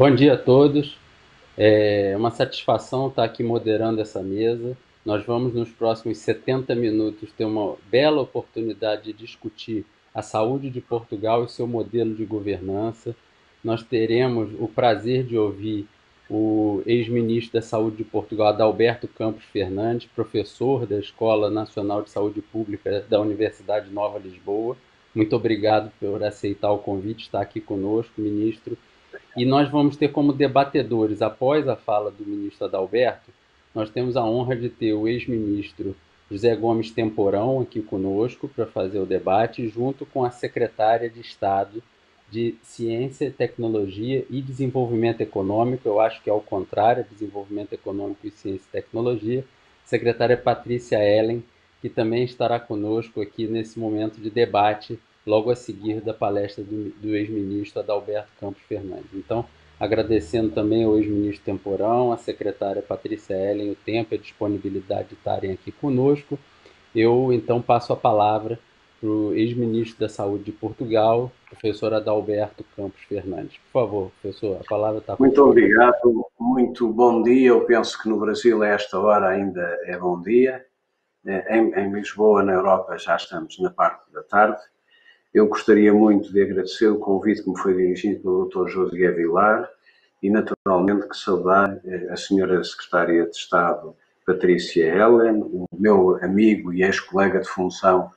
Bom dia a todos. É uma satisfação estar aqui moderando essa mesa. Nós vamos, nos próximos 70 minutos, ter uma bela oportunidade de discutir a saúde de Portugal e seu modelo de governança. Nós teremos o prazer de ouvir o ex-ministro da Saúde de Portugal, Adalberto Campos Fernandes, professor da Escola Nacional de Saúde Pública da Universidade Nova Lisboa. Muito obrigado por aceitar o convite, estar aqui conosco, ministro. E nós vamos ter como debatedores, após a fala do ministro Adalberto, nós temos a honra de ter o ex-ministro José Gomes Temporão aqui conosco para fazer o debate, junto com a secretária de Estado de Ciência, Tecnologia e Desenvolvimento Econômico, eu acho que é o contrário, Desenvolvimento Econômico e Ciência e Tecnologia, secretária Patrícia Ellen, que também estará conosco aqui nesse momento de debate logo a seguir da palestra do ex-ministro Adalberto Campos Fernandes. Então, agradecendo também ao ex-ministro Temporão, à secretária Patrícia Ellen, o tempo e a disponibilidade de estarem aqui conosco, eu então passo a palavra para o ex-ministro da Saúde de Portugal, professor Adalberto Campos Fernandes. Por favor, professor, a palavra está com o Muito senhor. obrigado, muito bom dia. Eu penso que no Brasil, a esta hora, ainda é bom dia. Em Lisboa, na Europa, já estamos na parte da tarde. Eu gostaria muito de agradecer o convite que me foi dirigido pelo Dr. José Vilar e, naturalmente, que saudar a senhora Secretária de Estado, Patrícia Ellen, o meu amigo e ex-colega de função,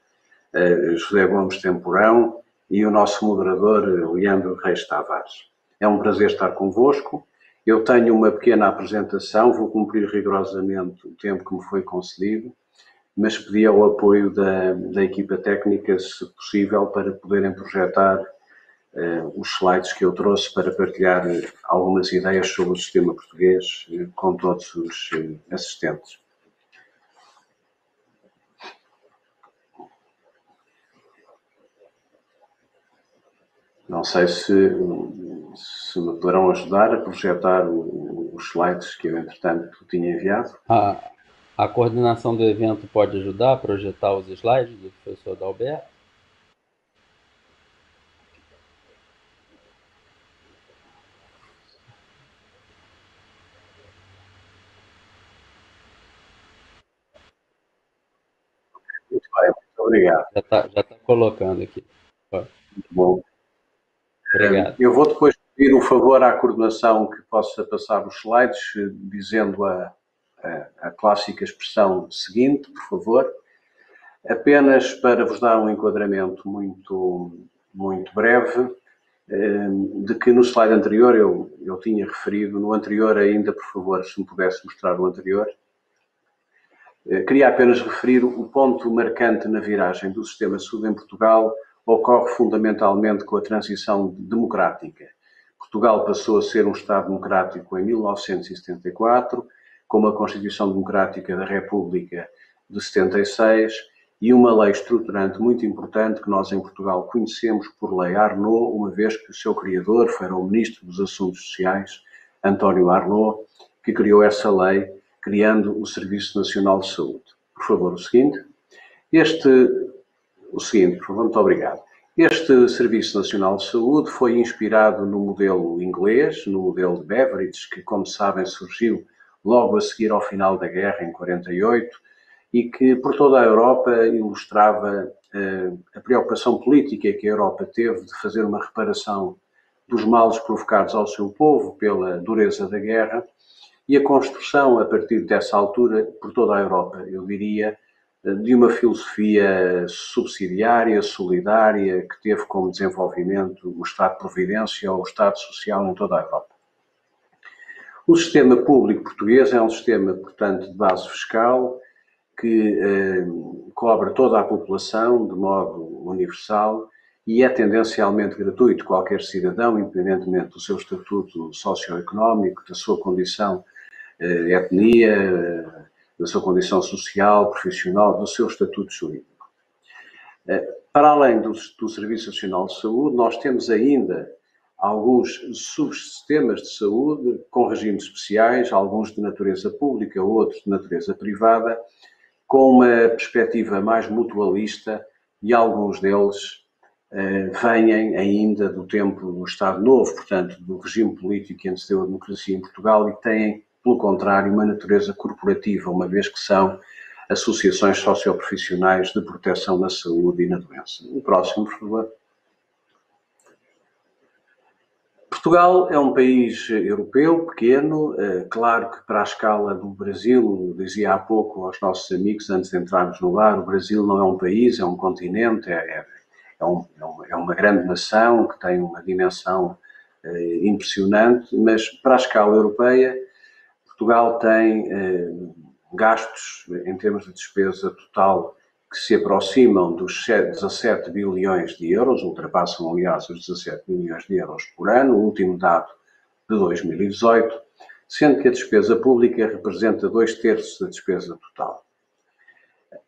José Gomes Temporão, e o nosso moderador, Leandro Reis Tavares. É um prazer estar convosco. Eu tenho uma pequena apresentação, vou cumprir rigorosamente o tempo que me foi concedido, mas pedi ao apoio da equipa técnica, se possível, para poderem projetar os slides que eu trouxe para partilhar algumas ideias sobre o sistema português com todos os assistentes. Não sei se me poderão ajudar a projetar os slides que eu, entretanto, tinha enviado. A coordenação do evento pode ajudar a projetar os slides do professor Adalberto? Muito bem, muito obrigado. Já tá colocando aqui. Muito bom. Obrigado. Eu vou depois pedir um favor à coordenação que possa passar os slides, dizendo a clássica expressão seguinte, por favor. Apenas para vos dar um enquadramento muito breve, de que no slide anterior eu tinha referido, no anterior ainda, por favor, se me pudesse mostrar o anterior. Queria apenas referir o ponto marcante na viragem do sistema de saúde em Portugal ocorre fundamentalmente com a transição democrática. Portugal passou a ser um Estado democrático em 1974, com uma Constituição Democrática da República de 76 e uma lei estruturante muito importante que nós em Portugal conhecemos por Lei Arnaud, uma vez que o seu criador foi o Ministro dos Assuntos Sociais, António Arnaud, que criou essa lei, criando o Serviço Nacional de Saúde. Por favor, o seguinte, por favor, muito obrigado. Este Serviço Nacional de Saúde foi inspirado no modelo inglês, no modelo de Beveridge, que, como sabem, surgiu logo a seguir ao final da guerra, em 48, e que por toda a Europa ilustrava a preocupação política que a Europa teve de fazer uma reparação dos males provocados ao seu povo pela dureza da guerra e a construção, a partir dessa altura, por toda a Europa, eu diria, de uma filosofia subsidiária, solidária, que teve como desenvolvimento o Estado de Providência ou o Estado Social em toda a Europa. O sistema público português é um sistema, portanto, de base fiscal, que cobre toda a população de modo universal e é tendencialmente gratuito. Qualquer cidadão, independentemente do seu estatuto socioeconómico, da sua condição etnia, da sua condição social, profissional, do seu estatuto jurídico. Para além do Serviço Nacional de Saúde, nós temos ainda alguns subsistemas de saúde com regimes especiais, alguns de natureza pública, outros de natureza privada, com uma perspectiva mais mutualista e alguns deles vêm ainda do tempo do Estado Novo, portanto, do regime político que antecedeu a democracia em Portugal, e têm, pelo contrário, uma natureza corporativa, uma vez que são associações socioprofissionais de proteção na saúde e na doença. O próximo, por favor. Portugal é um país europeu, pequeno, claro que para a escala do Brasil, dizia há pouco aos nossos amigos, antes de entrarmos no ar, o Brasil não é um país, é um continente, é uma grande nação que tem uma dimensão impressionante, mas para a escala europeia, Portugal tem gastos em termos de despesa total que se aproximam dos 17 bilhões de euros, ultrapassam, aliás, os 17 bilhões de euros por ano, o último dado de 2018, sendo que a despesa pública representa 2/3 da despesa total.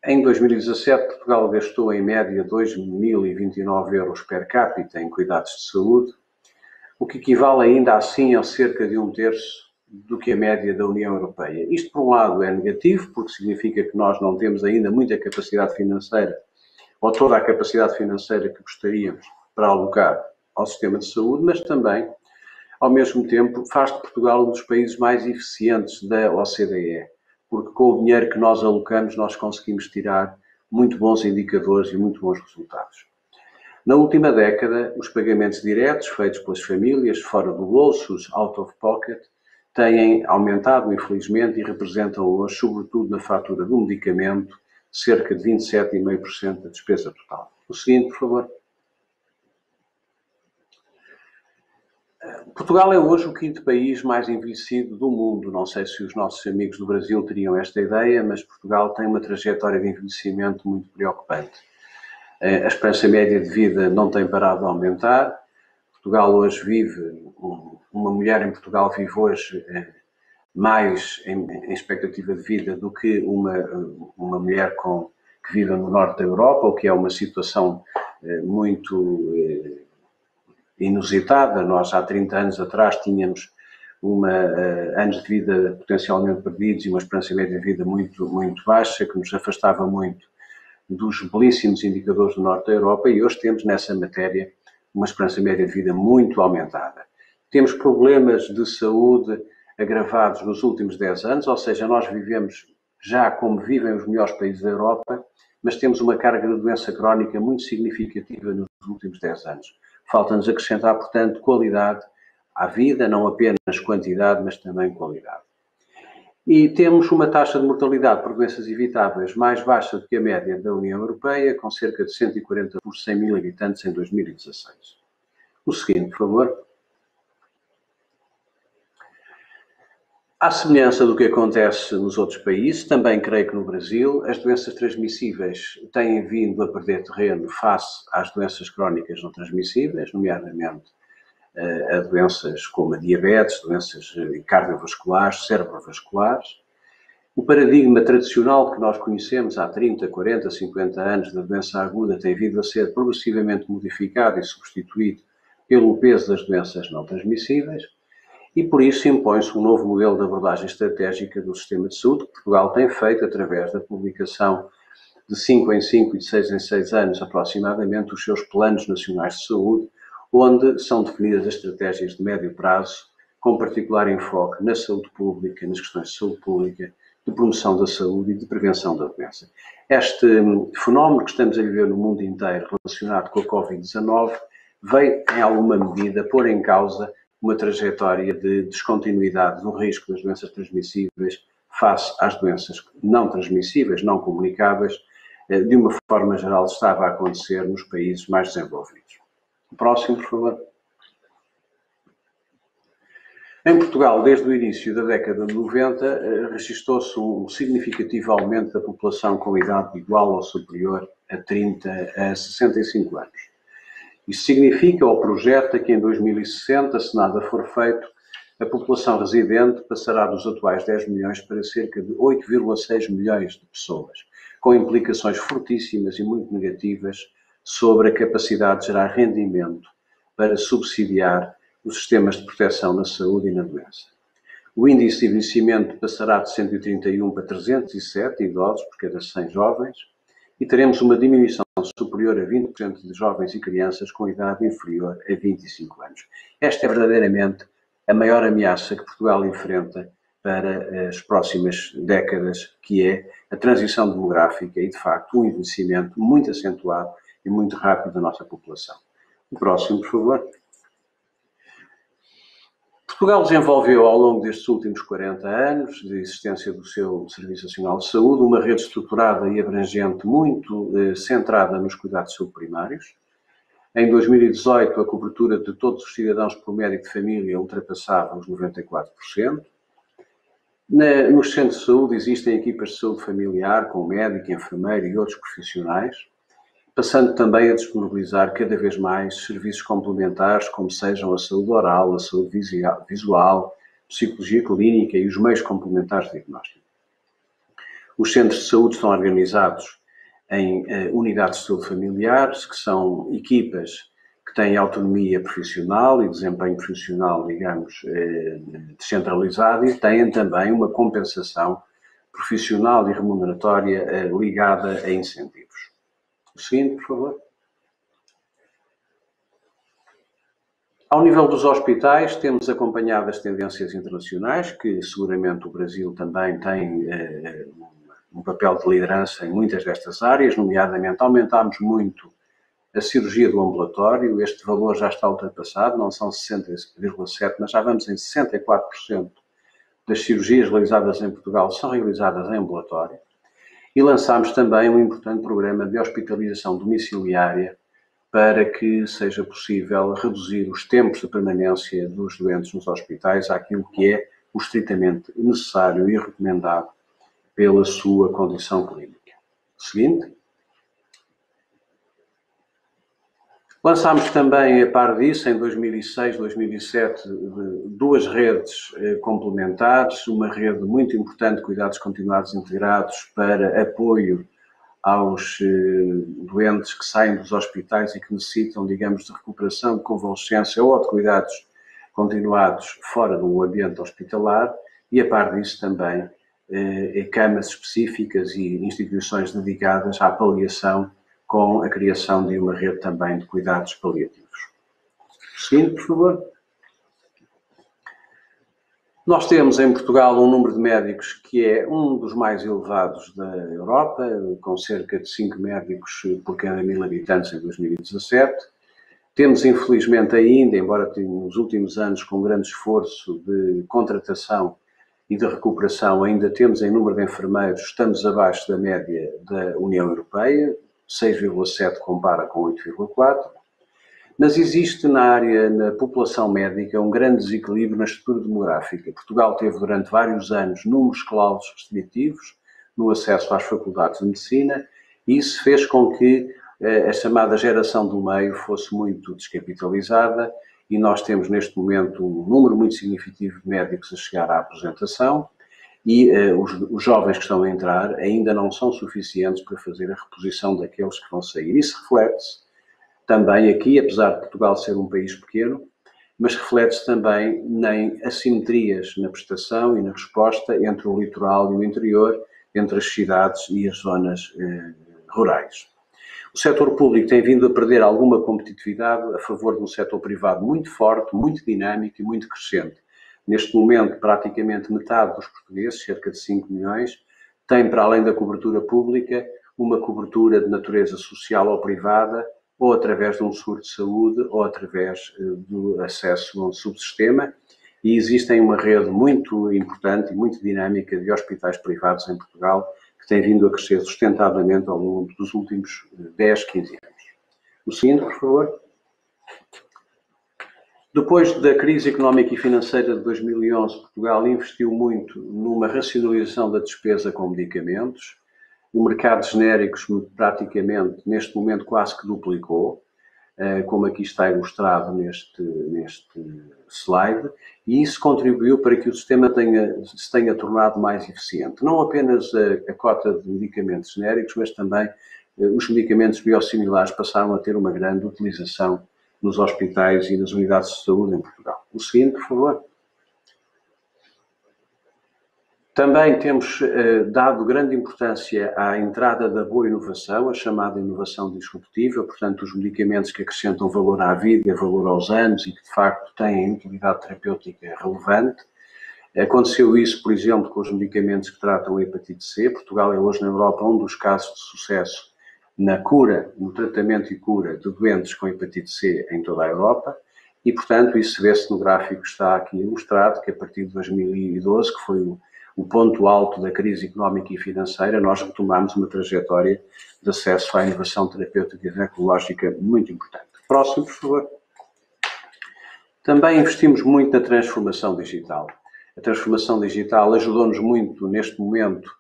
Em 2017, Portugal gastou em média 2.029 euros per capita em cuidados de saúde, o que equivale ainda assim a cerca de 1/3 do que a média da União Europeia. Isto, por um lado, é negativo, porque significa que nós não temos ainda muita capacidade financeira, ou toda a capacidade financeira que gostaríamos para alocar ao sistema de saúde, mas também, ao mesmo tempo, faz de Portugal um dos países mais eficientes da OCDE, porque com o dinheiro que nós alocamos, nós conseguimos tirar muito bons indicadores e muito bons resultados. Na última década, os pagamentos diretos feitos pelas famílias, fora do bolso, os out of pocket, têm aumentado, infelizmente, e representam hoje, sobretudo na fatura do medicamento, cerca de 27,5% da despesa total. O seguinte, por favor. Portugal é hoje o quinto país mais envelhecido do mundo. Não sei se os nossos amigos do Brasil teriam esta ideia, mas Portugal tem uma trajetória de envelhecimento muito preocupante. A esperança média de vida não tem parado de aumentar. Portugal hoje uma mulher em Portugal vive hoje mais em expectativa de vida do que uma mulher que vive no norte da Europa, o que é uma situação muito inusitada. Nós, há 30 anos atrás, tínhamos anos de vida potencialmente perdidos e uma esperança média de vida muito, muito baixa, que nos afastava muito dos belíssimos indicadores do norte da Europa, e hoje temos nessa matéria uma esperança média de vida muito aumentada. Temos problemas de saúde agravados nos últimos 10 anos, ou seja, nós vivemos já como vivem os melhores países da Europa, mas temos uma carga de doença crónica muito significativa nos últimos 10 anos. Falta-nos acrescentar, portanto, qualidade à vida, não apenas quantidade, mas também qualidade. E temos uma taxa de mortalidade por doenças evitáveis mais baixa do que a média da União Europeia, com cerca de 140 por 100 mil habitantes em 2016. O seguinte, por favor. À semelhança do que acontece nos outros países, também creio que no Brasil, as doenças transmissíveis têm vindo a perder terreno face às doenças crónicas não transmissíveis, nomeadamente a doenças como a diabetes, doenças cardiovasculares, cerebrovasculares. O paradigma tradicional que nós conhecemos há 30, 40, 50 anos da doença aguda tem vindo a ser progressivamente modificado e substituído pelo peso das doenças não transmissíveis, e por isso impõe-se um novo modelo de abordagem estratégica do sistema de saúde, que Portugal tem feito através da publicação de 5 em 5 e de 6 em 6 anos aproximadamente os seus planos nacionais de saúde, onde são definidas as estratégias de médio prazo, com particular enfoque na saúde pública, nas questões de saúde pública, de promoção da saúde e de prevenção da doença. Este fenómeno que estamos a viver no mundo inteiro relacionado com a Covid-19 veio, em alguma medida, pôr em causa uma trajetória de descontinuidade do risco das doenças transmissíveis face às doenças não transmissíveis, não comunicáveis, de uma forma geral estava a acontecer nos países mais desenvolvidos. O próximo, por favor. Em Portugal, desde o início da década de 90, registou-se um significativo aumento da população com idade igual ou superior a 30 a 65 anos. Isso significa ou projeta que em 2060, se nada for feito, a população residente passará dos atuais 10 milhões para cerca de 8,6 milhões de pessoas, com implicações fortíssimas e muito negativas sobre a capacidade de gerar rendimento para subsidiar os sistemas de proteção na saúde e na doença. O índice de envelhecimento passará de 131 para 307 idosos por cada 100 jovens e teremos uma diminuição superior a 20% de jovens e crianças com idade inferior a 25 anos. Esta é verdadeiramente a maior ameaça que Portugal enfrenta para as próximas décadas, que é a transição demográfica e, de facto, um envelhecimento muito acentuado e muito rápido da nossa população. O próximo, por favor. Portugal desenvolveu, ao longo destes últimos 40 anos de existência do seu Serviço Nacional de Saúde, uma rede estruturada e abrangente muito centrada nos cuidados de saúde primários. Em 2018, a cobertura de todos os cidadãos por médico de família ultrapassava os 94%. Nos centros de saúde existem equipas de saúde familiar, com médico, enfermeiro e outros profissionais, passando também a disponibilizar cada vez mais serviços complementares, como sejam a saúde oral, a saúde visual, psicologia clínica e os meios complementares de diagnóstico. Os centros de saúde estão organizados em unidades de saúde familiares, que são equipas que têm autonomia profissional e desempenho profissional, digamos, descentralizado, e têm também uma compensação profissional e remuneratória ligada a incentivos. O seguinte, por favor. Ao nível dos hospitais, temos acompanhado as tendências internacionais, que seguramente o Brasil também tem um papel de liderança em muitas destas áreas, nomeadamente aumentámos muito a cirurgia do ambulatório. Este valor já está ultrapassado, não são 60,7%, mas já vamos em 64% das cirurgias realizadas em Portugal são realizadas em ambulatório. E lançámos também um importante programa de hospitalização domiciliária para que seja possível reduzir os tempos de permanência dos doentes nos hospitais àquilo que é o estritamente necessário e recomendado pela sua condição clínica. Seguinte. Lançámos também, a par disso, em 2006, 2007, duas redes complementares, uma rede muito importante de cuidados continuados integrados para apoio aos doentes que saem dos hospitais e que necessitam, digamos, de recuperação, de convalescência ou de cuidados continuados fora do ambiente hospitalar, e a par disso também camas específicas e instituições dedicadas à paliação, com a criação de uma rede também de cuidados paliativos. Seguinte, por favor. Nós temos em Portugal um número de médicos que é um dos mais elevados da Europa, com cerca de 5 médicos por cada 1000 habitantes em 2017. Temos, infelizmente, ainda, embora nos últimos anos com grande esforço de contratação e de recuperação, ainda temos em número de enfermeiros, estamos abaixo da média da União Europeia, 6,7 compara com 8,4, mas existe na população médica um grande desequilíbrio na estrutura demográfica. Portugal teve durante vários anos números clausos restritivos no acesso às faculdades de medicina, e isso fez com que a chamada geração do meio fosse muito descapitalizada, e nós temos neste momento um número muito significativo de médicos a chegar à aposentação, e os jovens que estão a entrar ainda não são suficientes para fazer a reposição daqueles que vão sair. Isso reflete-se também aqui, apesar de Portugal ser um país pequeno, mas reflete-se também em assimetrias na prestação e na resposta entre o litoral e o interior, entre as cidades e as zonas rurais. O setor público tem vindo a perder alguma competitividade a favor de um setor privado muito forte, muito dinâmico e muito crescente. Neste momento, praticamente metade dos portugueses, cerca de 5 milhões, tem, para além da cobertura pública, uma cobertura de natureza social ou privada, ou através de um seguro de saúde, ou através do acesso a um subsistema, e existem uma rede muito importante e muito dinâmica de hospitais privados em Portugal, que tem vindo a crescer sustentadamente ao longo dos últimos 10, 15 anos. O seguinte, por favor. Depois da crise económica e financeira de 2011, Portugal investiu muito numa racionalização da despesa com medicamentos. O mercado de genéricos praticamente, neste momento, quase que duplicou, como aqui está ilustrado neste slide, e isso contribuiu para que o sistema se tenha tornado mais eficiente. Não apenas a cota de medicamentos genéricos, mas também os medicamentos biosimilares passaram a ter uma grande utilização nos hospitais e nas unidades de saúde em Portugal. O seguinte, por favor. Também temos dado grande importância à entrada da boa inovação, a chamada inovação disruptiva, portanto, os medicamentos que acrescentam valor à vida, valor aos anos e que, de facto, têm utilidade terapêutica relevante. Aconteceu isso, por exemplo, com os medicamentos que tratam a hepatite C. Portugal é hoje na Europa um dos casos de sucesso na cura, no tratamento e cura de doentes com hepatite C em toda a Europa. E, portanto, isso vê-se no gráfico que está aqui ilustrado, que a partir de 2012, que foi o ponto alto da crise económica e financeira, nós retomamos uma trajetória de acesso à inovação terapêutica e tecnológica muito importante. Próximo, por favor. Também investimos muito na transformação digital. A transformação digital ajudou-nos muito, neste momento,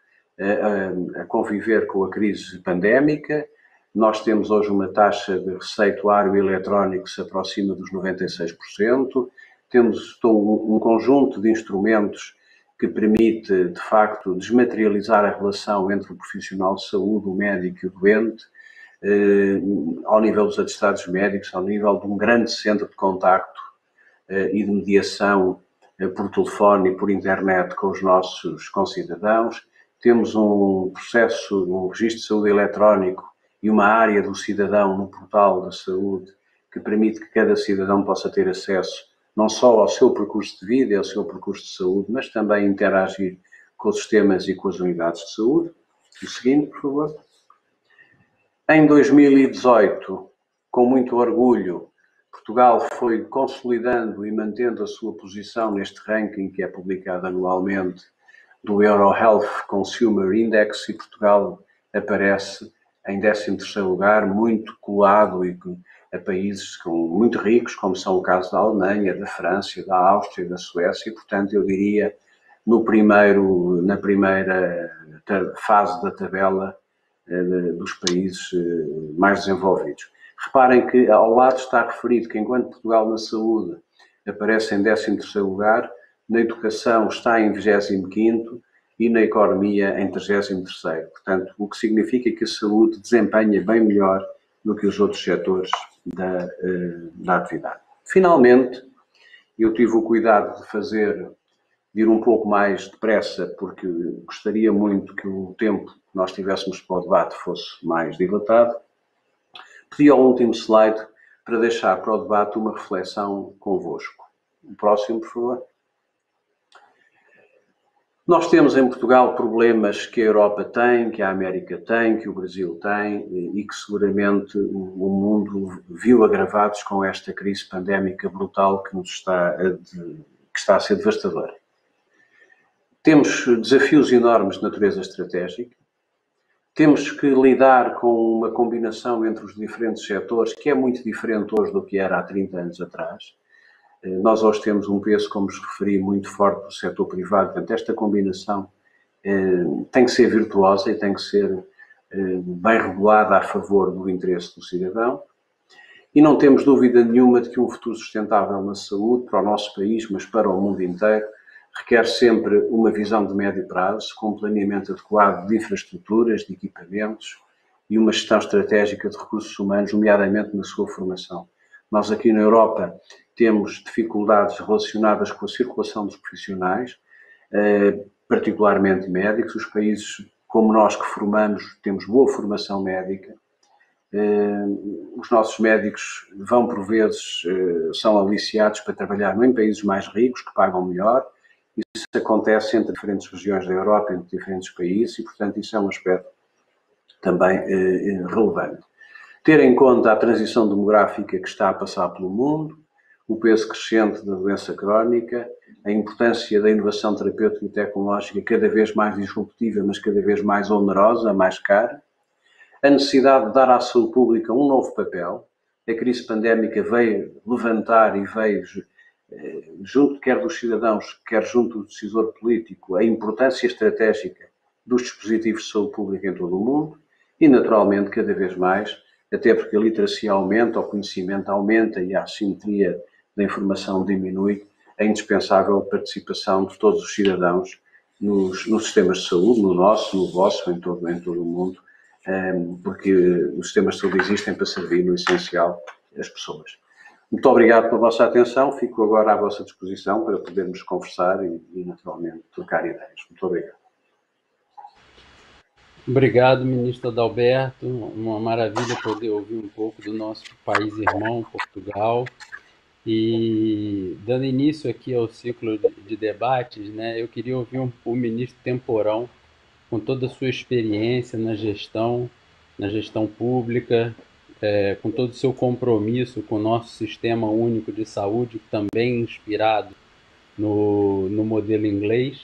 a conviver com a crise pandémica. Nós temos hoje uma taxa de receituário eletrónico que se aproxima dos 96%. Temos um conjunto de instrumentos que permite, de facto, desmaterializar a relação entre o profissional de saúde, o médico e o doente, ao nível dos atestados médicos, ao nível de um grande centro de contacto e de mediação por telefone e por internet com os nossos concidadãos. Temos um processo, um registro de saúde eletrónico e uma área do cidadão no portal da saúde que permite que cada cidadão possa ter acesso não só ao seu percurso de vida e ao seu percurso de saúde, mas também interagir com os sistemas e com as unidades de saúde. O seguinte, por favor. Em 2018, com muito orgulho, Portugal foi consolidando e mantendo a sua posição neste ranking que é publicado anualmente do EuroHealth Consumer Index, e Portugal aparece em 13º lugar, muito colado e a países muito ricos, como são o caso da Alemanha, da França, da Áustria e da Suécia, e, portanto, eu diria, na primeira fase da tabela dos países mais desenvolvidos. Reparem que ao lado está referido que, enquanto Portugal na saúde aparece em 13º lugar, na educação está em 25º e na economia em 33º. Portanto, o que significa que a saúde desempenha bem melhor do que os outros setores da atividade. Finalmente, eu tive o cuidado de ir um pouco mais depressa, porque gostaria muito que o tempo que nós tivéssemos para o debate fosse mais dilatado. Pedi ao último slide para deixar para o debate uma reflexão convosco. O próximo, por favor. Nós temos em Portugal problemas que a Europa tem, que a América tem, que o Brasil tem e que seguramente o mundo viu agravados com esta crise pandémica brutal que está a ser devastadora. Temos desafios enormes de natureza estratégica, temos que lidar com uma combinação entre os diferentes setores que é muito diferente hoje do que era há 30 anos atrás. Nós hoje temos um peso, como vos referi, muito forte do setor privado. Portanto, esta combinação tem que ser virtuosa e tem que ser bem regulada a favor do interesse do cidadão. E não temos dúvida nenhuma de que um futuro sustentável na saúde, para o nosso país, mas para o mundo inteiro, requer sempre uma visão de médio prazo, com um planeamento adequado de infraestruturas, de equipamentos e uma gestão estratégica de recursos humanos, nomeadamente na sua formação. Nós aqui na Europa temos dificuldades relacionadas com a circulação dos profissionais, particularmente médicos. Os países como nós que formamos temos boa formação médica. Os nossos médicos vão, por vezes, são aliciados para trabalhar em países mais ricos, que pagam melhor. Isso acontece entre diferentes regiões da Europa, entre diferentes países, e, portanto, isso é um aspecto também relevante. Ter em conta a transição demográfica que está a passar pelo mundo, o peso crescente da doença crónica, a importância da inovação terapêutica e tecnológica cada vez mais disruptiva, mas cada vez mais onerosa, mais cara, a necessidade de dar à saúde pública um novo papel. A crise pandémica veio levantar e veio, junto quer dos cidadãos, quer junto do decisor político, a importância estratégica dos dispositivos de saúde pública em todo o mundo e, naturalmente, cada vez mais, até porque a literacia aumenta, o conhecimento aumenta e a assimetria da informação diminui, a indispensável participação de todos os cidadãos nos sistemas de saúde, no nosso, no vosso, em todo o mundo, porque os sistemas de saúde existem para servir, no essencial, as pessoas. Muito obrigado pela vossa atenção. Fico agora à vossa disposição para podermos conversar e naturalmente, trocar ideias. Muito obrigado. Obrigado, ministro Adalberto. Uma maravilha poder ouvir um pouco do nosso país irmão, Portugal. E dando início aqui ao ciclo de debates, né, eu queria ouvir o ministro Temporão, com toda a sua experiência na gestão pública, com todo o seu compromisso com o nosso sistema único de saúde, também inspirado no modelo inglês.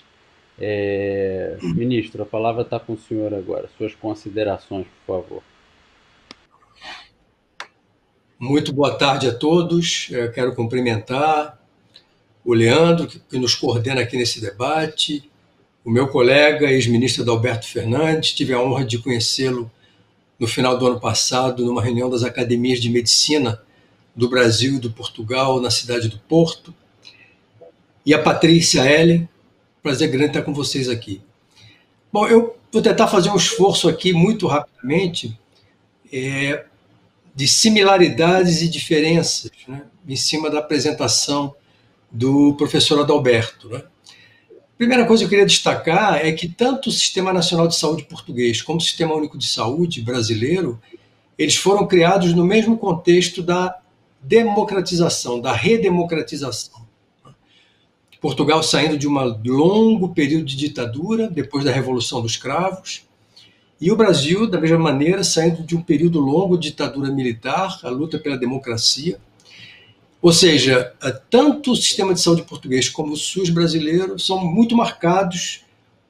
Ministro, a palavra está com o senhor agora. Suas considerações, por favor. Muito boa tarde a todos. Eu quero cumprimentar o Leandro, que nos coordena aqui nesse debate, o meu colega, ex-ministro Adalberto Fernandes. Tive a honra de conhecê-lo no final do ano passado, numa reunião das academias de medicina do Brasil e do Portugal, na cidade do Porto. E a Patrícia Ellen, prazer grande estar com vocês aqui. Bom, eu vou tentar fazer um esforço aqui muito rapidamente de similaridades e diferenças, né, em cima da apresentação do professor Adalberto. Né. A primeira coisa que eu queria destacar é que tanto o Sistema Nacional de Saúde português como o Sistema Único de Saúde brasileiro, eles foram criados no mesmo contexto da democratização, da redemocratização. Portugal saindo de um longo período de ditadura, depois da Revolução dos Cravos, e o Brasil, da mesma maneira, saindo de um período longo de ditadura militar, a luta pela democracia. Ou seja, tanto o sistema de saúde português como o SUS brasileiro são muito marcados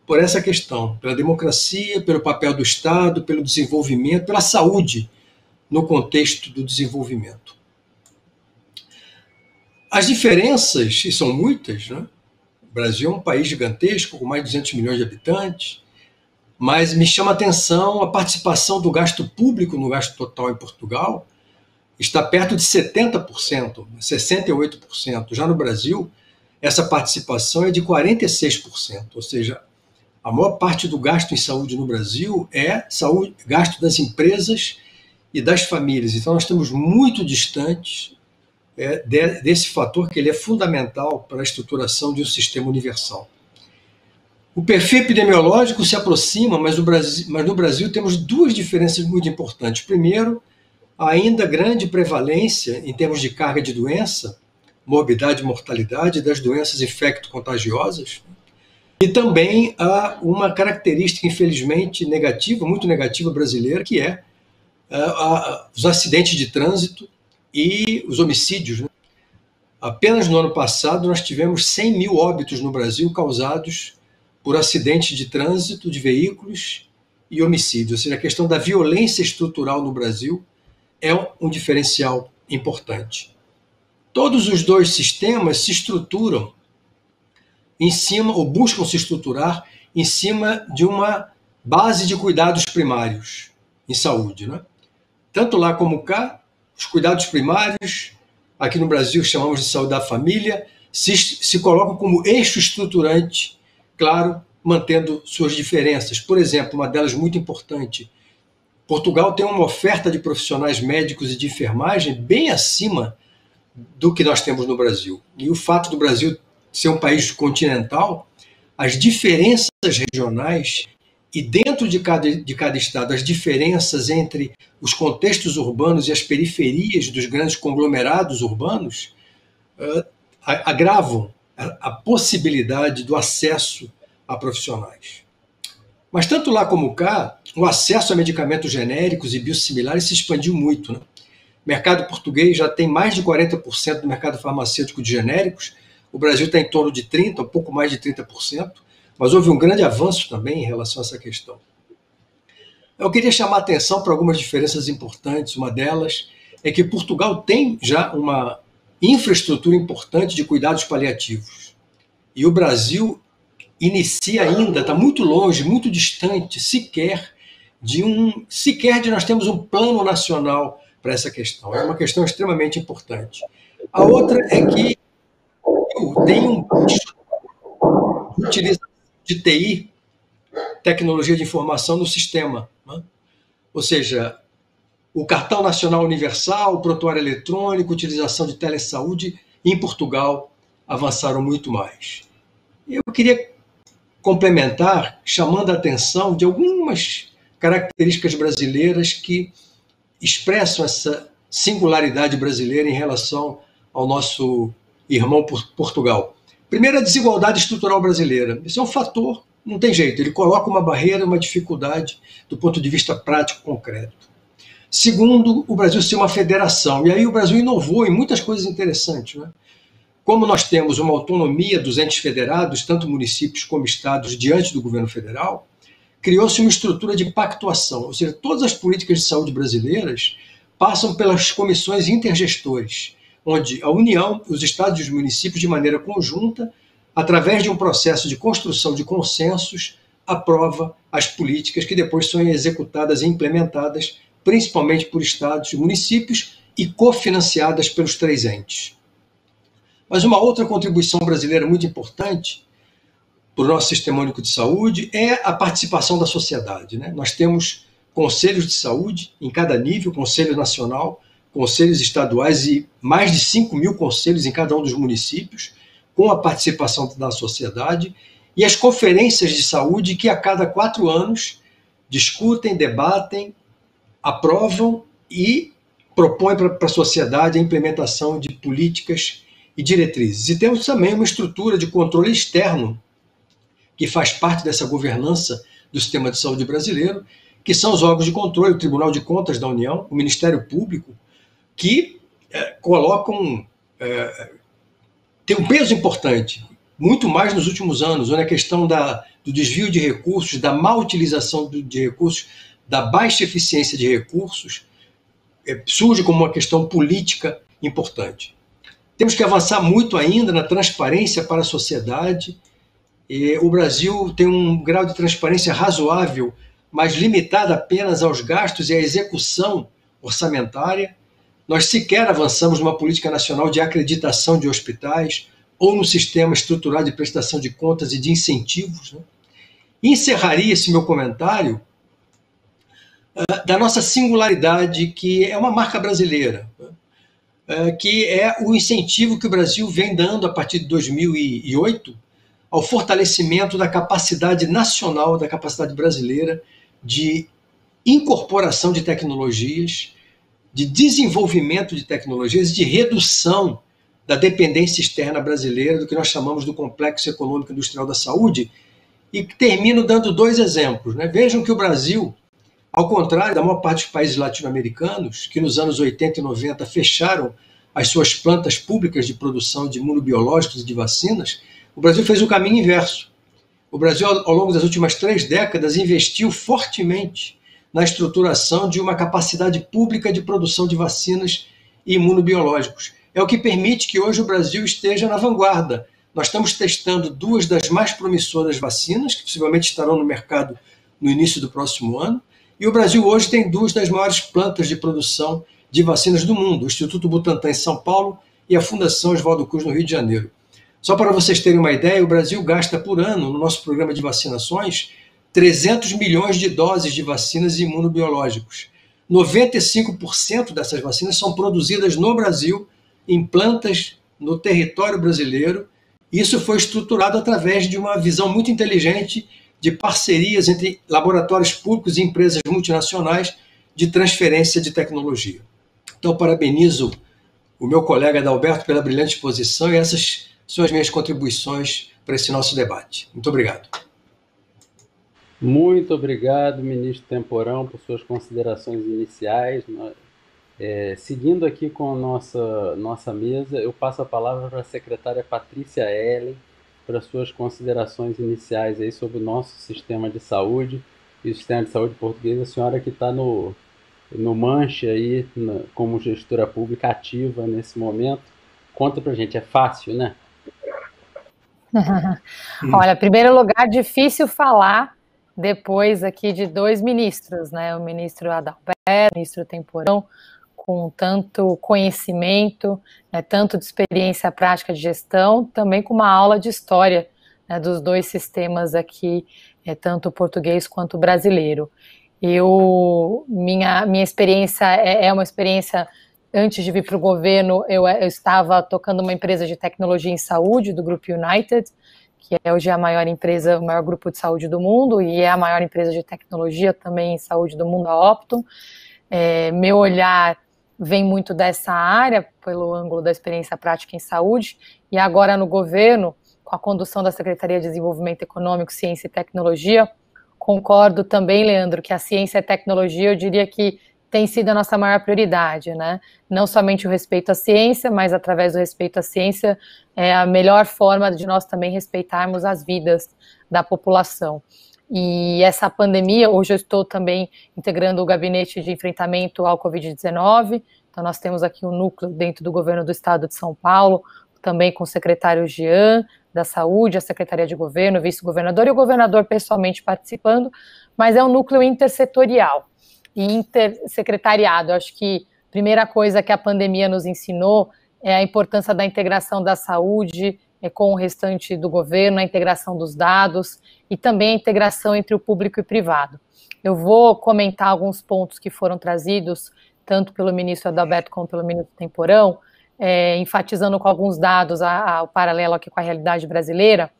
por essa questão, pela democracia, pelo papel do Estado, pelo desenvolvimento, pela saúde no contexto do desenvolvimento. As diferenças, e são muitas, né? O Brasil é um país gigantesco, com mais de 200 milhões de habitantes, mas me chama a atenção a participação do gasto público no gasto total em Portugal, está perto de 70%, 68%. Já no Brasil, essa participação é de 46%, ou seja, a maior parte do gasto em saúde no Brasil é gasto das empresas e das famílias. Então, nós estamos muito distantes desse fator que ele é fundamental para a estruturação de um sistema universal. O perfil epidemiológico se aproxima, mas no Brasil temos duas diferenças muito importantes. Primeiro, a ainda grande prevalência em termos de carga de doença, morbidade e mortalidade das doenças infecto-contagiosas, e também há uma característica, infelizmente, negativa, muito negativa brasileira, que é os acidentes de trânsito e os homicídios. Né? Apenas no ano passado nós tivemos 100 mil óbitos no Brasil causados por acidentes de trânsito, de veículos e homicídios. Ou seja, a questão da violência estrutural no Brasil é um diferencial importante. Todos os dois sistemas se estruturam em cima, ou buscam se estruturar em cima de uma base de cuidados primários em saúde. Né? Tanto lá como cá, os cuidados primários, aqui no Brasil chamamos de saúde da família, se colocam como eixo estruturante, claro, mantendo suas diferenças. Por exemplo, uma delas muito importante, Portugal tem uma oferta de profissionais médicos e de enfermagem bem acima do que nós temos no Brasil. E o fato do Brasil ser um país continental, as diferenças regionais e dentro de cada estado, as diferenças entre os contextos urbanos e as periferias dos grandes conglomerados urbanos agravam a possibilidade do acesso a profissionais. Mas tanto lá como cá, o acesso a medicamentos genéricos e biosimilares se expandiu muito. Né? O mercado português já tem mais de 40% do mercado farmacêutico de genéricos, o Brasil está em torno de 30%, um pouco mais de 30%, mas houve um grande avanço também em relação a essa questão. Eu queria chamar a atenção para algumas diferenças importantes. Uma delas é que Portugal tem já uma infraestrutura importante de cuidados paliativos. E o Brasil inicia ainda, está muito longe, muito distante, sequer de nós temos um plano nacional para essa questão. É uma questão extremamente importante. A outra é que tem um de utilização de TI, tecnologia de informação, no sistema. Né? Ou seja, o cartão nacional universal, o prontuário eletrônico, utilização de telesaúde, em Portugal avançaram muito mais. Eu queria complementar chamando a atenção de algumas características brasileiras que expressam essa singularidade brasileira em relação ao nosso irmão Portugal. Primeiro, a desigualdade estrutural brasileira. Isso é um fator, não tem jeito, ele coloca uma barreira, uma dificuldade do ponto de vista prático, concreto. Segundo, o Brasil ser uma federação, e aí o Brasil inovou em muitas coisas interessantes, né? Como nós temos uma autonomia dos entes federados, tanto municípios como estados, diante do governo federal, criou-se uma estrutura de pactuação, ou seja, todas as políticas de saúde brasileiras passam pelas comissões intergestores, onde a União, os estados e os municípios, de maneira conjunta, através de um processo de construção de consensos, aprova as políticas que depois são executadas e implementadas, principalmente por estados e municípios, e cofinanciadas pelos 3 entes. Mas uma outra contribuição brasileira muito importante para o nosso Sistema Único de Saúde é a participação da sociedade, né? Nós temos conselhos de saúde em cada nível, conselho nacional, conselhos estaduais e mais de 5.000 conselhos em cada um dos municípios, com a participação da sociedade, e as conferências de saúde que a cada 4 anos discutem, debatem, aprovam e propõem para a sociedade a implementação de políticas e diretrizes. E temos também uma estrutura de controle externo que faz parte dessa governança do sistema de saúde brasileiro, que são os órgãos de controle, o Tribunal de Contas da União, o Ministério Público, que tem um peso importante, muito mais nos últimos anos, onde a questão do desvio de recursos, da má utilização de recursos, da baixa eficiência de recursos, surge como uma questão política importante. Temos que avançar muito ainda na transparência para a sociedade. O Brasil tem um grau de transparência razoável, mas limitado apenas aos gastos e à execução orçamentária. Nós sequer avançamos numa política nacional de acreditação de hospitais ou no sistema estruturado de prestação de contas e de incentivos, né? Encerraria esse meu comentário da nossa singularidade, que é uma marca brasileira, que é o incentivo que o Brasil vem dando a partir de 2008 ao fortalecimento da capacidade nacional, da capacidade brasileira de incorporação de tecnologias, de desenvolvimento de tecnologias, de redução da dependência externa brasileira, do que nós chamamos do complexo econômico industrial da saúde, e termino dando 2 exemplos, né? Vejam que o Brasil, ao contrário da maior parte dos países latino-americanos, que nos anos 80 e 90 fecharam as suas plantas públicas de produção de imunobiológicos e de vacinas, o Brasil fez o caminho inverso. O Brasil, ao longo das últimas 3 décadas, investiu fortemente na estruturação de uma capacidade pública de produção de vacinas e imunobiológicos. É o que permite que hoje o Brasil esteja na vanguarda. Nós estamos testando 2 das mais promissoras vacinas, que possivelmente estarão no mercado no início do próximo ano, e o Brasil hoje tem 2 das maiores plantas de produção de vacinas do mundo, o Instituto Butantan em São Paulo e a Fundação Oswaldo Cruz no Rio de Janeiro. Só para vocês terem uma ideia, o Brasil gasta por ano, no nosso programa de vacinações, 300 milhões de doses de vacinas e imunobiológicos. 95% dessas vacinas são produzidas no Brasil, em plantas no território brasileiro. Isso foi estruturado através de uma visão muito inteligente de parcerias entre laboratórios públicos e empresas multinacionais de transferência de tecnologia. Então, parabenizo o meu colega Adalberto pela brilhante exposição, e essas são as minhas contribuições para esse nosso debate. Muito obrigado. Muito obrigado, ministro Temporão, por suas considerações iniciais. Seguindo aqui com a nossa mesa, eu passo a palavra para a secretária Patrícia Ellen, para suas considerações iniciais aí sobre o nosso sistema de saúde e o sistema de saúde português. A senhora que está no manche aí, como gestora pública ativa nesse momento, conta para a gente, é fácil, né? Olha, em primeiro lugar, difícil falar depois aqui de 2 ministros, né? O ministro Adalberto, o ministro Temporão, com tanto conhecimento, né, tanto de experiência prática de gestão, também com uma aula de história, né, dos 2 sistemas aqui, tanto o português quanto o brasileiro. Minha experiência é uma experiência, antes de vir para o governo, eu estava tocando uma empresa de tecnologia em saúde, do Grupo United, que é hoje a maior empresa, o maior grupo de saúde do mundo, e é a maior empresa de tecnologia também em saúde do mundo, a Optum. Meu olhar vem muito dessa área, pelo ângulo da experiência prática em saúde, e agora no governo, com a condução da Secretaria de Desenvolvimento Econômico, Ciência e Tecnologia, concordo também, Leandro, que a ciência e a tecnologia, eu diria que tem sido a nossa maior prioridade, né? Não somente o respeito à ciência, mas através do respeito à ciência é a melhor forma de nós também respeitarmos as vidas da população. E essa pandemia, hoje eu estou também integrando o gabinete de enfrentamento ao Covid-19, então nós temos aqui um núcleo dentro do governo do estado de São Paulo, também com o secretário Jean, da Saúde, a Secretaria de Governo, o vice-governador e o governador pessoalmente participando, mas é um núcleo intersetorial e intersecretariado. Eu acho que a primeira coisa que a pandemia nos ensinou é a importância da integração da saúde com o restante do governo, a integração dos dados e também a integração entre o público e privado. Eu vou comentar alguns pontos que foram trazidos, tanto pelo ministro Adalberto como pelo ministro Temporão, enfatizando com alguns dados o paralelo aqui com a realidade brasileira,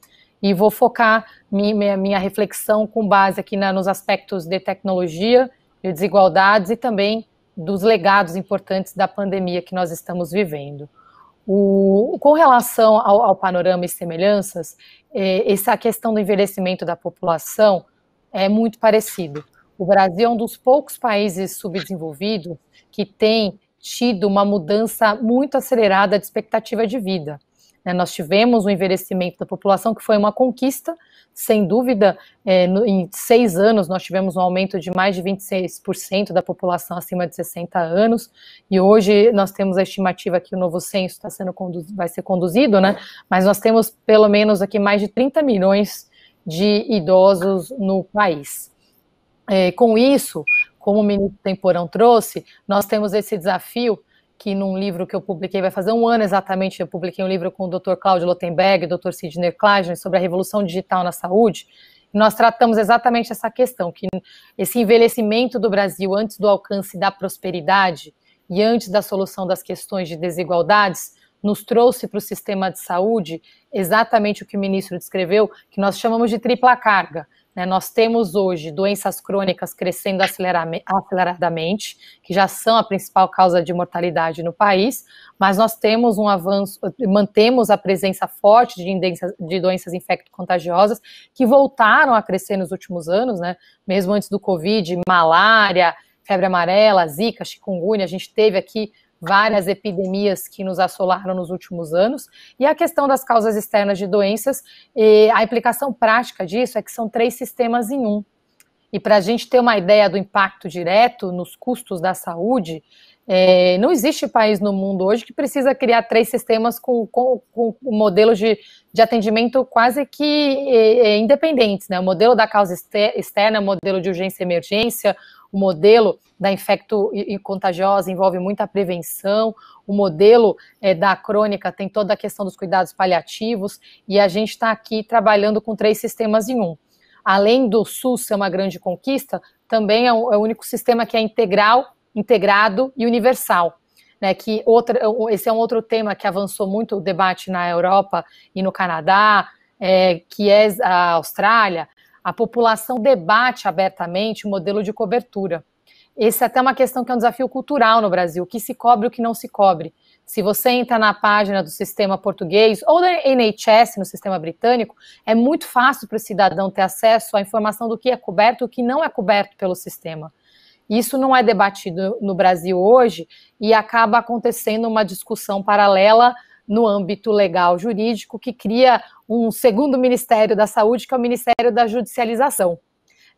e vou focar minha reflexão com base aqui nos aspectos de tecnologia, de desigualdades e também dos legados importantes da pandemia que nós estamos vivendo. Com relação ao panorama e semelhanças, essa questão do envelhecimento da população é muito parecido. O Brasil é um dos poucos países subdesenvolvidos que tem tido uma mudança muito acelerada de expectativa de vida. Nós tivemos um envelhecimento da população que foi uma conquista, sem dúvida. Em 6 anos nós tivemos um aumento de mais de 26% da população acima de 60 anos, e hoje nós temos a estimativa que o novo censo vai ser conduzido, né? Mas nós temos pelo menos aqui mais de 30 milhões de idosos no país. Com isso, como o ministro Temporão trouxe, nós temos esse desafio que num livro que eu publiquei, vai fazer 1 ano exatamente, eu publiquei um livro com o Dr. Cláudio Lotenberg e o Dr. Sidney Klagen sobre a revolução digital na saúde, e nós tratamos exatamente essa questão, que esse envelhecimento do Brasil antes do alcance da prosperidade e antes da solução das questões de desigualdades, nos trouxe para o sistema de saúde exatamente o que o ministro descreveu, que nós chamamos de tripla carga. Nós temos hoje doenças crônicas crescendo aceleradamente, que já são a principal causa de mortalidade no país, mas nós temos um avanço, mantemos a presença forte de doenças infecto-contagiosas que voltaram a crescer nos últimos anos, né? Mesmo antes do Covid, malária, febre amarela, zika, chikungunya, a gente teve aqui várias epidemias que nos assolaram nos últimos anos, e a questão das causas externas de doenças, a implicação prática disso é que são 3 sistemas em um. E para a gente ter uma ideia do impacto direto nos custos da saúde, não existe país no mundo hoje que precisa criar 3 sistemas com um modelo de atendimento quase que independentes, né? O modelo da causa externa, o modelo de urgência e emergência, o modelo da infecto-contagiosa envolve muita prevenção, o modelo da crônica tem toda a questão dos cuidados paliativos, e a gente está aqui trabalhando com 3 sistemas em um. Além do SUS ser uma grande conquista, também é o único sistema que é integrado e universal. Né, esse é um outro tema que avançou muito o debate na Europa e no Canadá, que é a Austrália. A população debate abertamente o modelo de cobertura. Essa é até uma questão que é um desafio cultural no Brasil, o que se cobre e o que não se cobre. Se você entra na página do sistema português ou da NHS, no sistema britânico, é muito fácil para o cidadão ter acesso à informação do que é coberto e o que não é coberto pelo sistema. Isso não é debatido no Brasil hoje e acaba acontecendo uma discussão paralela no âmbito legal jurídico que cria um segundo Ministério da Saúde, que é o Ministério da Judicialização.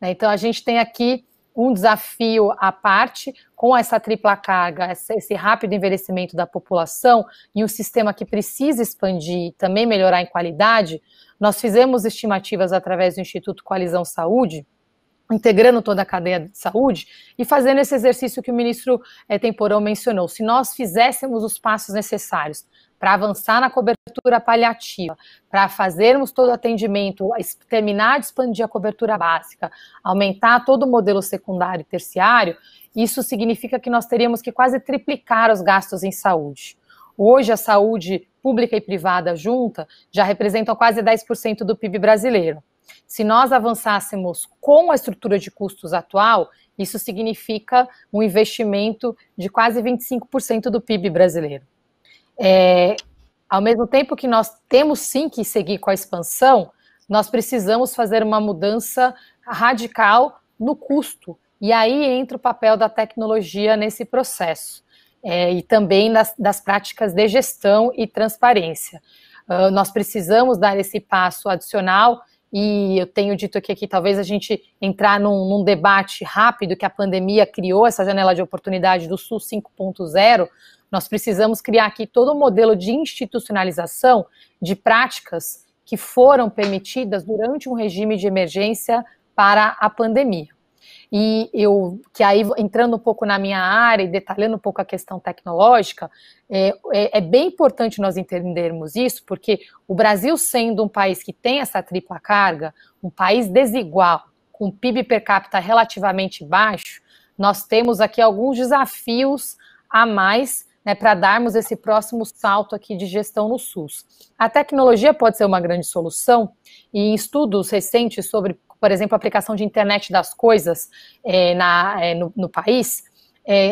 Então, a gente tem aqui um desafio à parte, com essa tripla carga, esse rápido envelhecimento da população e um sistema que precisa expandir e também melhorar em qualidade. Nós fizemos estimativas através do Instituto Coalizão Saúde, integrando toda a cadeia de saúde e fazendo esse exercício que o ministro Temporão mencionou. Se nós fizéssemos os passos necessários para avançar na cobertura paliativa, para fazermos todo o atendimento, terminar de expandir a cobertura básica, aumentar todo o modelo secundário e terciário, isso significa que nós teríamos que quase triplicar os gastos em saúde. Hoje, a saúde pública e privada junta já representam quase 10% do PIB brasileiro. Se nós avançássemos com a estrutura de custos atual, isso significa um investimento de quase 25% do PIB brasileiro. Ao mesmo tempo que nós temos sim que seguir com a expansão, nós precisamos fazer uma mudança radical no custo. E aí entra o papel da tecnologia nesse processo. E também das práticas de gestão e transparência. Nós precisamos dar esse passo adicional. E eu tenho dito aqui talvez a gente entrar num debate rápido, que a pandemia criou essa janela de oportunidade do SUS 5.0, nós precisamos criar aqui todo um modelo de institucionalização de práticas que foram permitidas durante um regime de emergência para a pandemia. E que aí, entrando um pouco na minha área e detalhando um pouco a questão tecnológica, é bem importante nós entendermos isso, porque o Brasil, sendo um país que tem essa tripla carga, um país desigual, com PIB per capita relativamente baixo, nós temos aqui alguns desafios a mais, né, para darmos esse próximo salto aqui de gestão no SUS. A tecnologia pode ser uma grande solução, e em estudos recentes sobre, por exemplo, a aplicação de internet das coisas no país,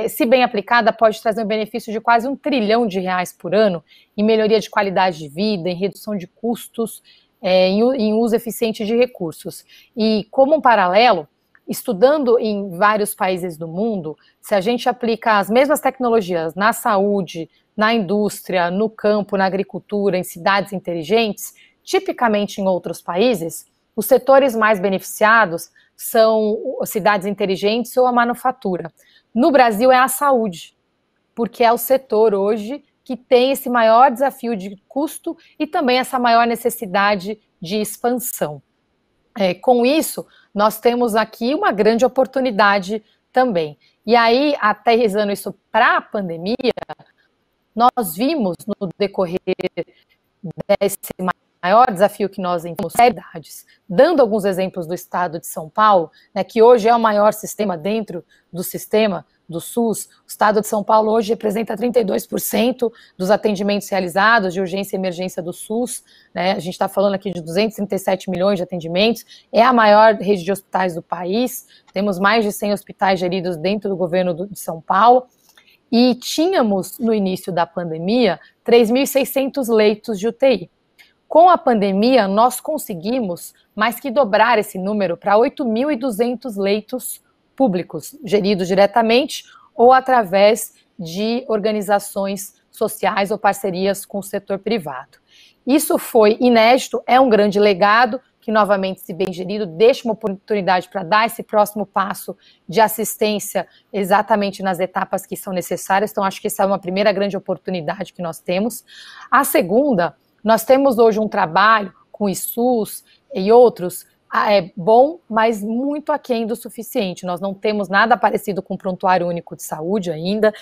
se bem aplicada, pode trazer um benefício de quase R$1 trilhão por ano em melhoria de qualidade de vida, em redução de custos, em uso eficiente de recursos. E como um paralelo, estudando em vários países do mundo, se a gente aplica as mesmas tecnologias na saúde, na indústria, no campo, na agricultura, em cidades inteligentes, tipicamente em outros países, os setores mais beneficiados são cidades inteligentes ou a manufatura. No Brasil é a saúde, porque é o setor hoje que tem esse maior desafio de custo e também essa maior necessidade de expansão. Com isso, nós temos aqui uma grande oportunidade também. E aí, aterrissando isso para a pandemia, nós vimos no decorrer desse maior desafio que nós enfrentamos, idades. Dando alguns exemplos do estado de São Paulo, né, que hoje é o maior sistema dentro do sistema do SUS, o estado de São Paulo hoje representa 32% dos atendimentos realizados de urgência e emergência do SUS, né, a gente está falando aqui de 237 milhões de atendimentos, é a maior rede de hospitais do país, temos mais de 100 hospitais geridos dentro do governo de São Paulo, e tínhamos, no início da pandemia, 3.600 leitos de UTI. Com a pandemia, nós conseguimos mais que dobrar esse número para 8.200 leitos públicos, geridos diretamente ou através de organizações sociais ou parcerias com o setor privado. Isso foi inédito, é um grande legado, que novamente, se bem gerido, deixa uma oportunidade para dar esse próximo passo de assistência exatamente nas etapas que são necessárias. Então, acho que essa é uma primeira grande oportunidade que nós temos. A segunda, nós temos hoje um trabalho com o SUS e outros, bom, mas muito aquém do suficiente. Nós não temos nada parecido com o Prontuário Único de Saúde ainda,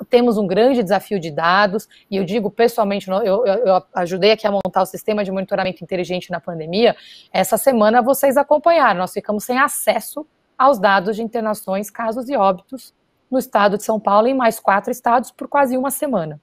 temos um grande desafio de dados, e eu digo pessoalmente, eu ajudei aqui a montar o sistema de monitoramento inteligente na pandemia, essa semana vocês acompanharam, nós ficamos sem acesso aos dados de internações, casos e óbitos no estado de São Paulo e em mais 4 estados por quase uma semana.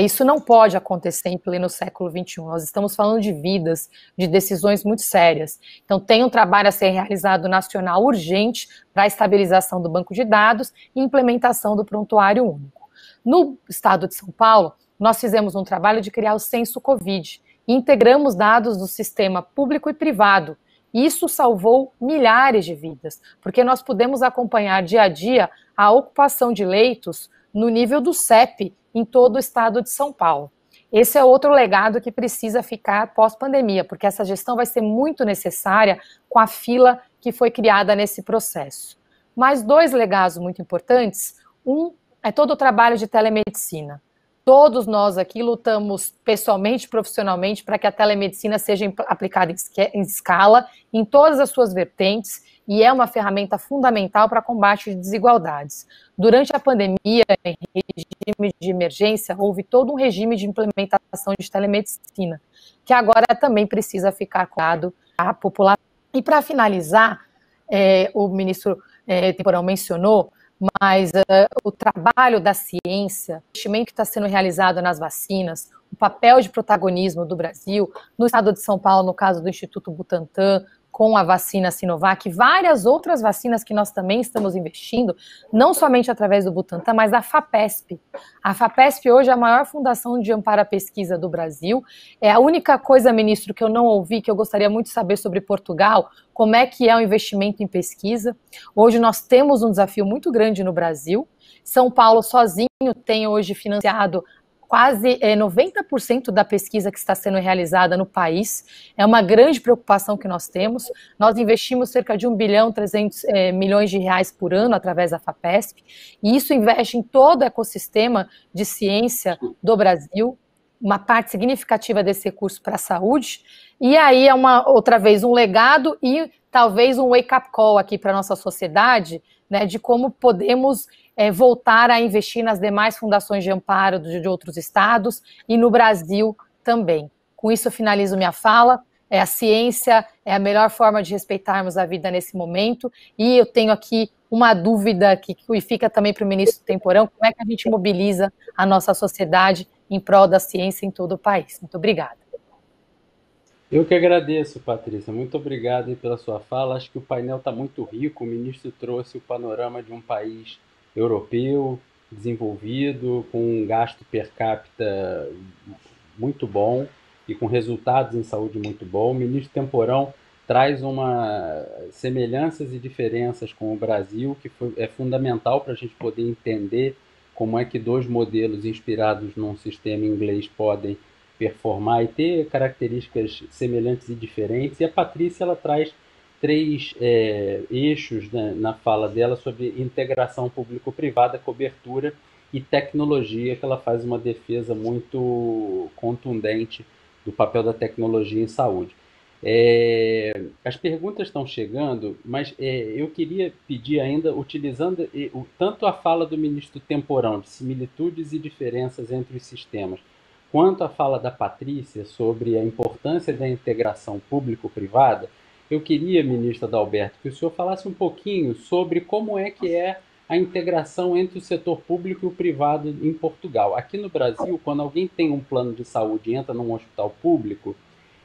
Isso não pode acontecer em pleno século XXI. Nós estamos falando de vidas, de decisões muito sérias. Então, tem um trabalho a ser realizado nacional urgente para a estabilização do banco de dados e implementação do prontuário único. No estado de São Paulo, nós fizemos um trabalho de criar o censo Covid e integramos dados do sistema público e privado. Isso salvou milhares de vidas, porque nós pudemos acompanhar dia a dia a ocupação de leitos no nível do CEP, em todo o estado de São Paulo. Esse é outro legado que precisa ficar pós-pandemia, porque essa gestão vai ser muito necessária com a fila que foi criada nesse processo. Mais 2 legados muito importantes. Um é todo o trabalho de telemedicina. Todos nós aqui lutamos pessoalmente, profissionalmente, para que a telemedicina seja aplicada em escala, em todas as suas vertentes, e é uma ferramenta fundamental para combate de desigualdades. Durante a pandemia, em regime de emergência, houve todo um regime de implementação de telemedicina, que agora também precisa ficar cuidado à população. E para finalizar, o ministro Temporão mencionou, mas o trabalho da ciência, o investimento que está sendo realizado nas vacinas, o papel de protagonismo do Brasil, no estado de São Paulo, no caso do Instituto Butantan, com a vacina Sinovac, várias outras vacinas que nós também estamos investindo, não somente através do Butantan, mas da FAPESP. A FAPESP hoje é a maior fundação de amparo à pesquisa do Brasil. É a única coisa, ministro, que eu não ouvi, que eu gostaria muito de saber sobre Portugal, como é que é o investimento em pesquisa. Hoje nós temos um desafio muito grande no Brasil. São Paulo sozinho tem hoje financiado quase 90% da pesquisa que está sendo realizada no país. É uma grande preocupação que nós temos. Nós investimos cerca de 1 bilhão 300 milhões de reais por ano através da FAPESP, e isso investe em todo o ecossistema de ciência do Brasil, uma parte significativa desse recurso para a saúde, e aí é outra vez um legado e talvez um wake-up call aqui para a nossa sociedade, né, de como podemos voltar a investir nas demais fundações de amparo de outros estados e no Brasil também. Com isso eu finalizo minha fala. A ciência é a melhor forma de respeitarmos a vida nesse momento, e eu tenho aqui uma dúvida que fica também para o ministro Temporão: como é que a gente mobiliza a nossa sociedade em prol da ciência em todo o país? Muito obrigada. Eu que agradeço, Patrícia. Muito obrigado aí pela sua fala. Acho que o painel está muito rico. O ministro trouxe o panorama de um país europeu, desenvolvido, com um gasto per capita muito bom e com resultados em saúde muito bom. O ministro Temporão traz semelhanças e diferenças com o Brasil, que é fundamental para a gente poder entender como é que dois modelos inspirados num sistema inglês podem performar e ter características semelhantes e diferentes. E a Patrícia, ela traz 3 eixos, né, na fala dela sobre integração público-privada, cobertura e tecnologia, que ela faz uma defesa muito contundente do papel da tecnologia em saúde. As perguntas estão chegando, mas eu queria pedir ainda, utilizando tanto a fala do ministro Temporão de similitudes e diferenças entre os sistemas, quanto a fala da Patrícia sobre a importância da integração público-privada, eu queria, ministro Adalberto, que o senhor falasse um pouquinho sobre como é que é a integração entre o setor público e o privado em Portugal. Aqui no Brasil, quando alguém tem um plano de saúde e entra num hospital público,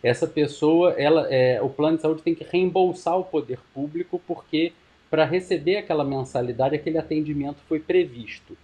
essa pessoa, o plano de saúde tem que reembolsar o poder público, porque para receber aquela mensalidade, aquele atendimento foi previsto.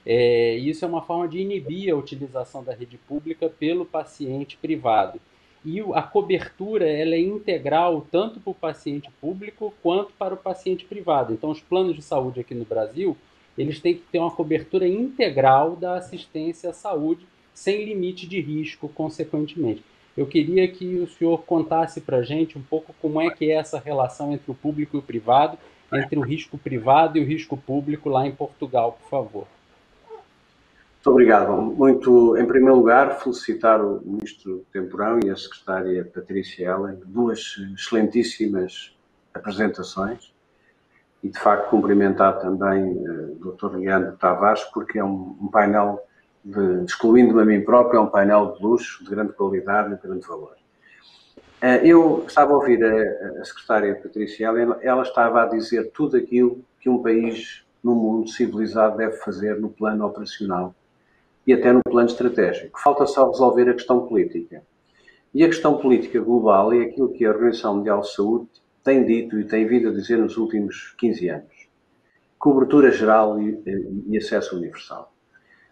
Isso é uma forma de inibir a utilização da rede pública pelo paciente privado. E a cobertura ela é integral tanto para o paciente público quanto para o paciente privado. Então, os planos de saúde aqui no Brasil, eles têm que ter uma cobertura integral da assistência à saúde, sem limite de risco, consequentemente. Eu queria que o senhor contasse para a gente um pouco como é que é essa relação entre o público e o privado, entre o risco privado e o risco público lá em Portugal, por favor. Muito obrigado. Em primeiro lugar, felicitar o ministro Temporão e a secretária Patrícia Ellen, 2 excelentíssimas apresentações, e de facto cumprimentar também o Dr. Leandro Tavares, porque é um painel, excluindo-me a mim próprio, é um painel de luxo, de grande qualidade e de grande valor. Eu estava a ouvir a secretária Patrícia Ellen, ela estava a dizer tudo aquilo que um país no mundo civilizado deve fazer no plano operacional e até no plano estratégico. Falta só resolver a questão política. E a questão política global é aquilo que a Organização Mundial de Saúde tem dito e tem vindo a dizer nos últimos 15 anos. Cobertura geral e acesso universal.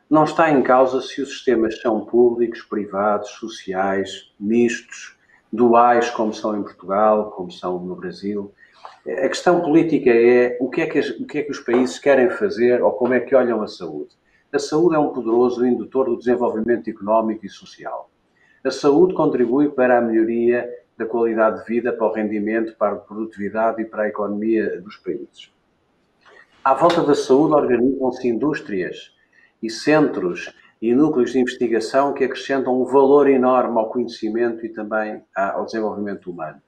Não está em causa se os sistemas são públicos, privados, sociais, mistos, duais, como são em Portugal, como são no Brasil. A questão política é o que é que os países querem fazer ou como é que olham a saúde. A saúde é um poderoso indutor do desenvolvimento económico e social. A saúde contribui para a melhoria da qualidade de vida, para o rendimento, para a produtividade e para a economia dos países. À volta da saúde organizam-se indústrias e centros e núcleos de investigação que acrescentam um valor enorme ao conhecimento e também ao desenvolvimento humano.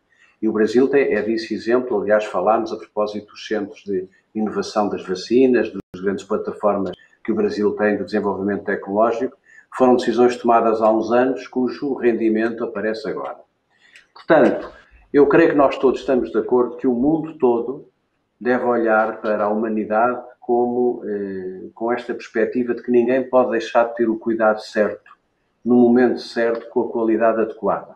E o Brasil é disso exemplo. Aliás, falámos a propósito dos centros de inovação das vacinas, das grandes plataformas que o Brasil tem de desenvolvimento tecnológico. Foram decisões tomadas há uns anos cujo rendimento aparece agora. Portanto, eu creio que nós todos estamos de acordo que o mundo todo deve olhar para a humanidade com esta perspectiva de que ninguém pode deixar de ter o cuidado certo, no momento certo, com a qualidade adequada.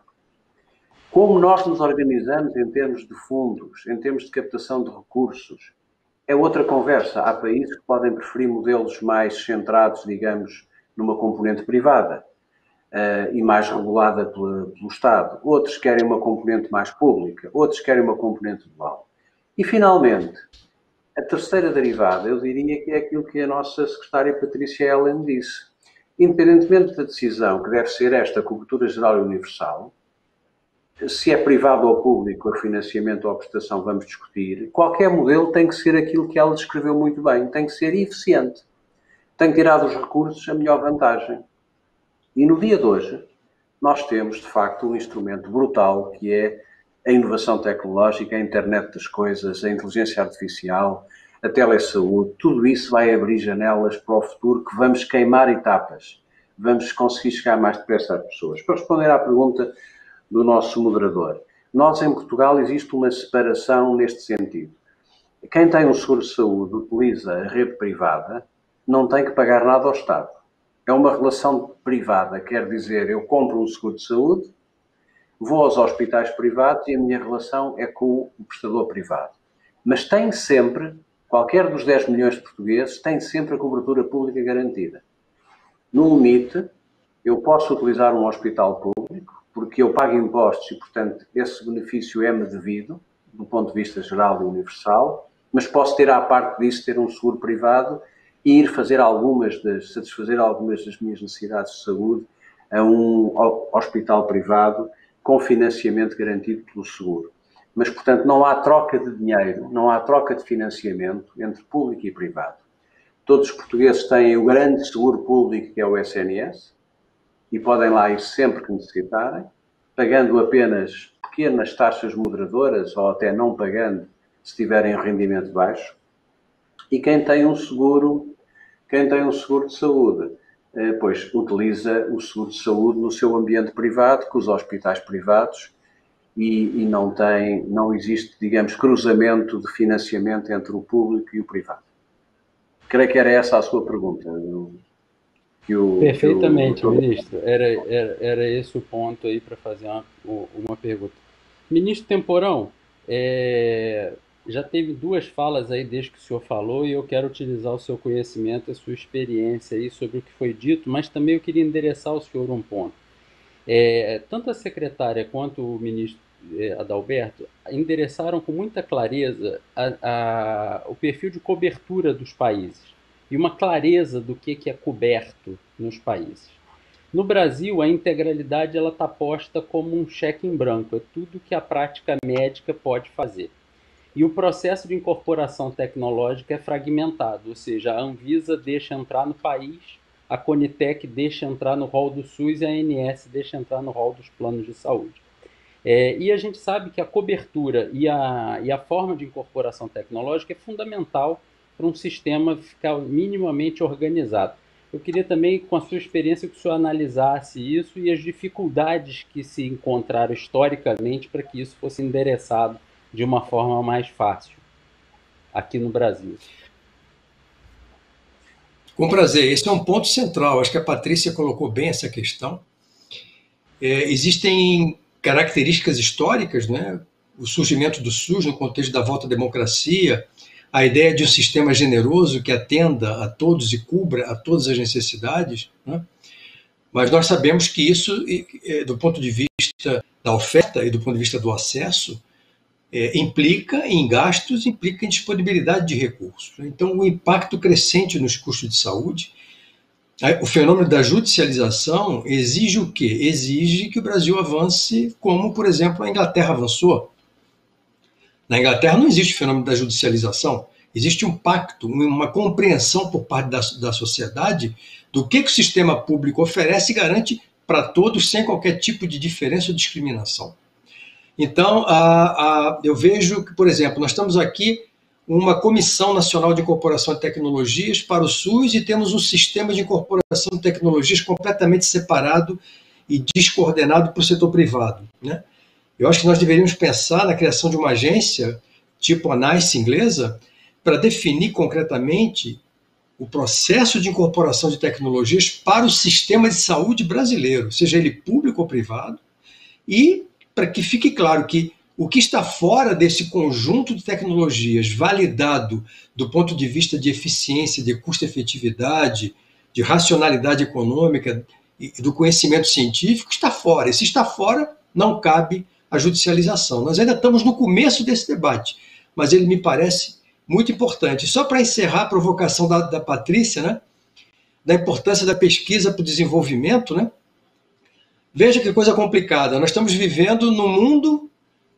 Como nós nos organizamos em termos de fundos, em termos de captação de recursos, é outra conversa. Há países que podem preferir modelos mais centrados, digamos, numa componente privada e mais regulada pelo Estado. Outros querem uma componente mais pública, outros querem uma componente dual. E, finalmente, a terceira derivada, eu diria que é aquilo que a nossa secretária Patrícia Ellen disse. Independentemente da decisão, que deve ser esta cobertura geral e universal, se é privado ou público, a financiamento ou a prestação, vamos discutir, qualquer modelo tem que ser aquilo que ela descreveu muito bem, tem que ser eficiente, tem que tirar dos recursos a melhor vantagem. E no dia de hoje, nós temos, de facto, um instrumento brutal que é a inovação tecnológica, a internet das coisas, a inteligência artificial, a telesaúde. Tudo isso vai abrir janelas para o futuro que vamos queimar etapas. Vamos conseguir chegar mais depressa às pessoas. Para responder à pergunta do nosso moderador, nós em Portugal existe uma separação neste sentido. Quem tem um seguro de saúde utiliza a rede privada, não tem que pagar nada ao Estado. É uma relação privada, quer dizer, eu compro um seguro de saúde, vou aos hospitais privados e a minha relação é com o prestador privado. Mas tem sempre, qualquer dos 10 milhões de portugueses, tem sempre a cobertura pública garantida. No limite, eu posso utilizar um hospital público, porque eu pago impostos e, portanto, esse benefício é-me devido, do ponto de vista geral e universal, mas posso ter à parte disso, ter um seguro privado e ir fazer satisfazer algumas das minhas necessidades de saúde a um hospital privado com financiamento garantido pelo seguro. Mas, portanto, não há troca de dinheiro, não há troca de financiamento entre público e privado. Todos os portugueses têm o grande seguro público, que é o SNS, e podem lá ir sempre que necessitarem, pagando apenas pequenas taxas moderadoras ou até não pagando se tiverem um rendimento baixo. E quem tem um seguro de saúde, pois utiliza o seguro de saúde no seu ambiente privado, com os hospitais privados, e não existe, digamos, cruzamento de financiamento entre o público e o privado. Creio que era essa a sua pergunta. Perfeitamente, ministro. Era esse o ponto aí para fazer uma pergunta. Ministro Temporão, já teve 2 falas aí desde que o senhor falou e eu quero utilizar o seu conhecimento, a sua experiência aí sobre o que foi dito, mas também eu queria endereçar ao senhor um ponto. Tanto a secretária quanto o ministro Adalberto endereçaram com muita clareza o perfil de cobertura dos países e uma clareza do que é coberto nos países. No Brasil, a integralidade está posta como um cheque em branco, é tudo que a prática médica pode fazer. E o processo de incorporação tecnológica é fragmentado, ou seja, a Anvisa deixa entrar no país, a Conitec deixa entrar no rol do SUS e a ANS deixa entrar no rol dos planos de saúde. E a gente sabe que a cobertura e a forma de incorporação tecnológica é fundamental para um sistema ficar minimamente organizado. Eu queria também, com a sua experiência, que o senhor analisasse isso e as dificuldades que se encontraram historicamente para que isso fosse endereçado de uma forma mais fácil aqui no Brasil. Com prazer. Esse é um ponto central. Acho que a Patrícia colocou bem essa questão. Existem características históricas, né? O surgimento do SUS no contexto da volta à democracia, a ideia de um sistema generoso que atenda a todos e cubra a todas as necessidades, né? Mas nós sabemos que isso, do ponto de vista da oferta e do ponto de vista do acesso, implica em gastos, implica em disponibilidade de recursos. Então, o impacto crescente nos custos de saúde, o fenômeno da judicialização exige o quê? Exige que o Brasil avance como, por exemplo, a Inglaterra avançou. Na Inglaterra não existe o fenômeno da judicialização, existe um pacto, uma compreensão por parte da sociedade do que o sistema público oferece e garante para todos sem qualquer tipo de diferença ou discriminação. Então, eu vejo que, por exemplo, nós estamos aqui uma Comissão Nacional de Incorporação de Tecnologias para o SUS e temos um sistema de incorporação de tecnologias completamente separado e descoordenado para o setor privado, né? Eu acho que nós deveríamos pensar na criação de uma agência, tipo a NICE inglesa, para definir concretamente o processo de incorporação de tecnologias para o sistema de saúde brasileiro, seja ele público ou privado, e para que fique claro que o que está fora desse conjunto de tecnologias validado do ponto de vista de eficiência, de custo-efetividade, de racionalidade econômica e do conhecimento científico está fora. E se está fora, não cabe a judicialização. Nós ainda estamos no começo desse debate, mas ele me parece muito importante. Só para encerrar a provocação da Patrícia, né, da importância da pesquisa para o desenvolvimento, né? Veja que coisa complicada. Nós estamos vivendo num mundo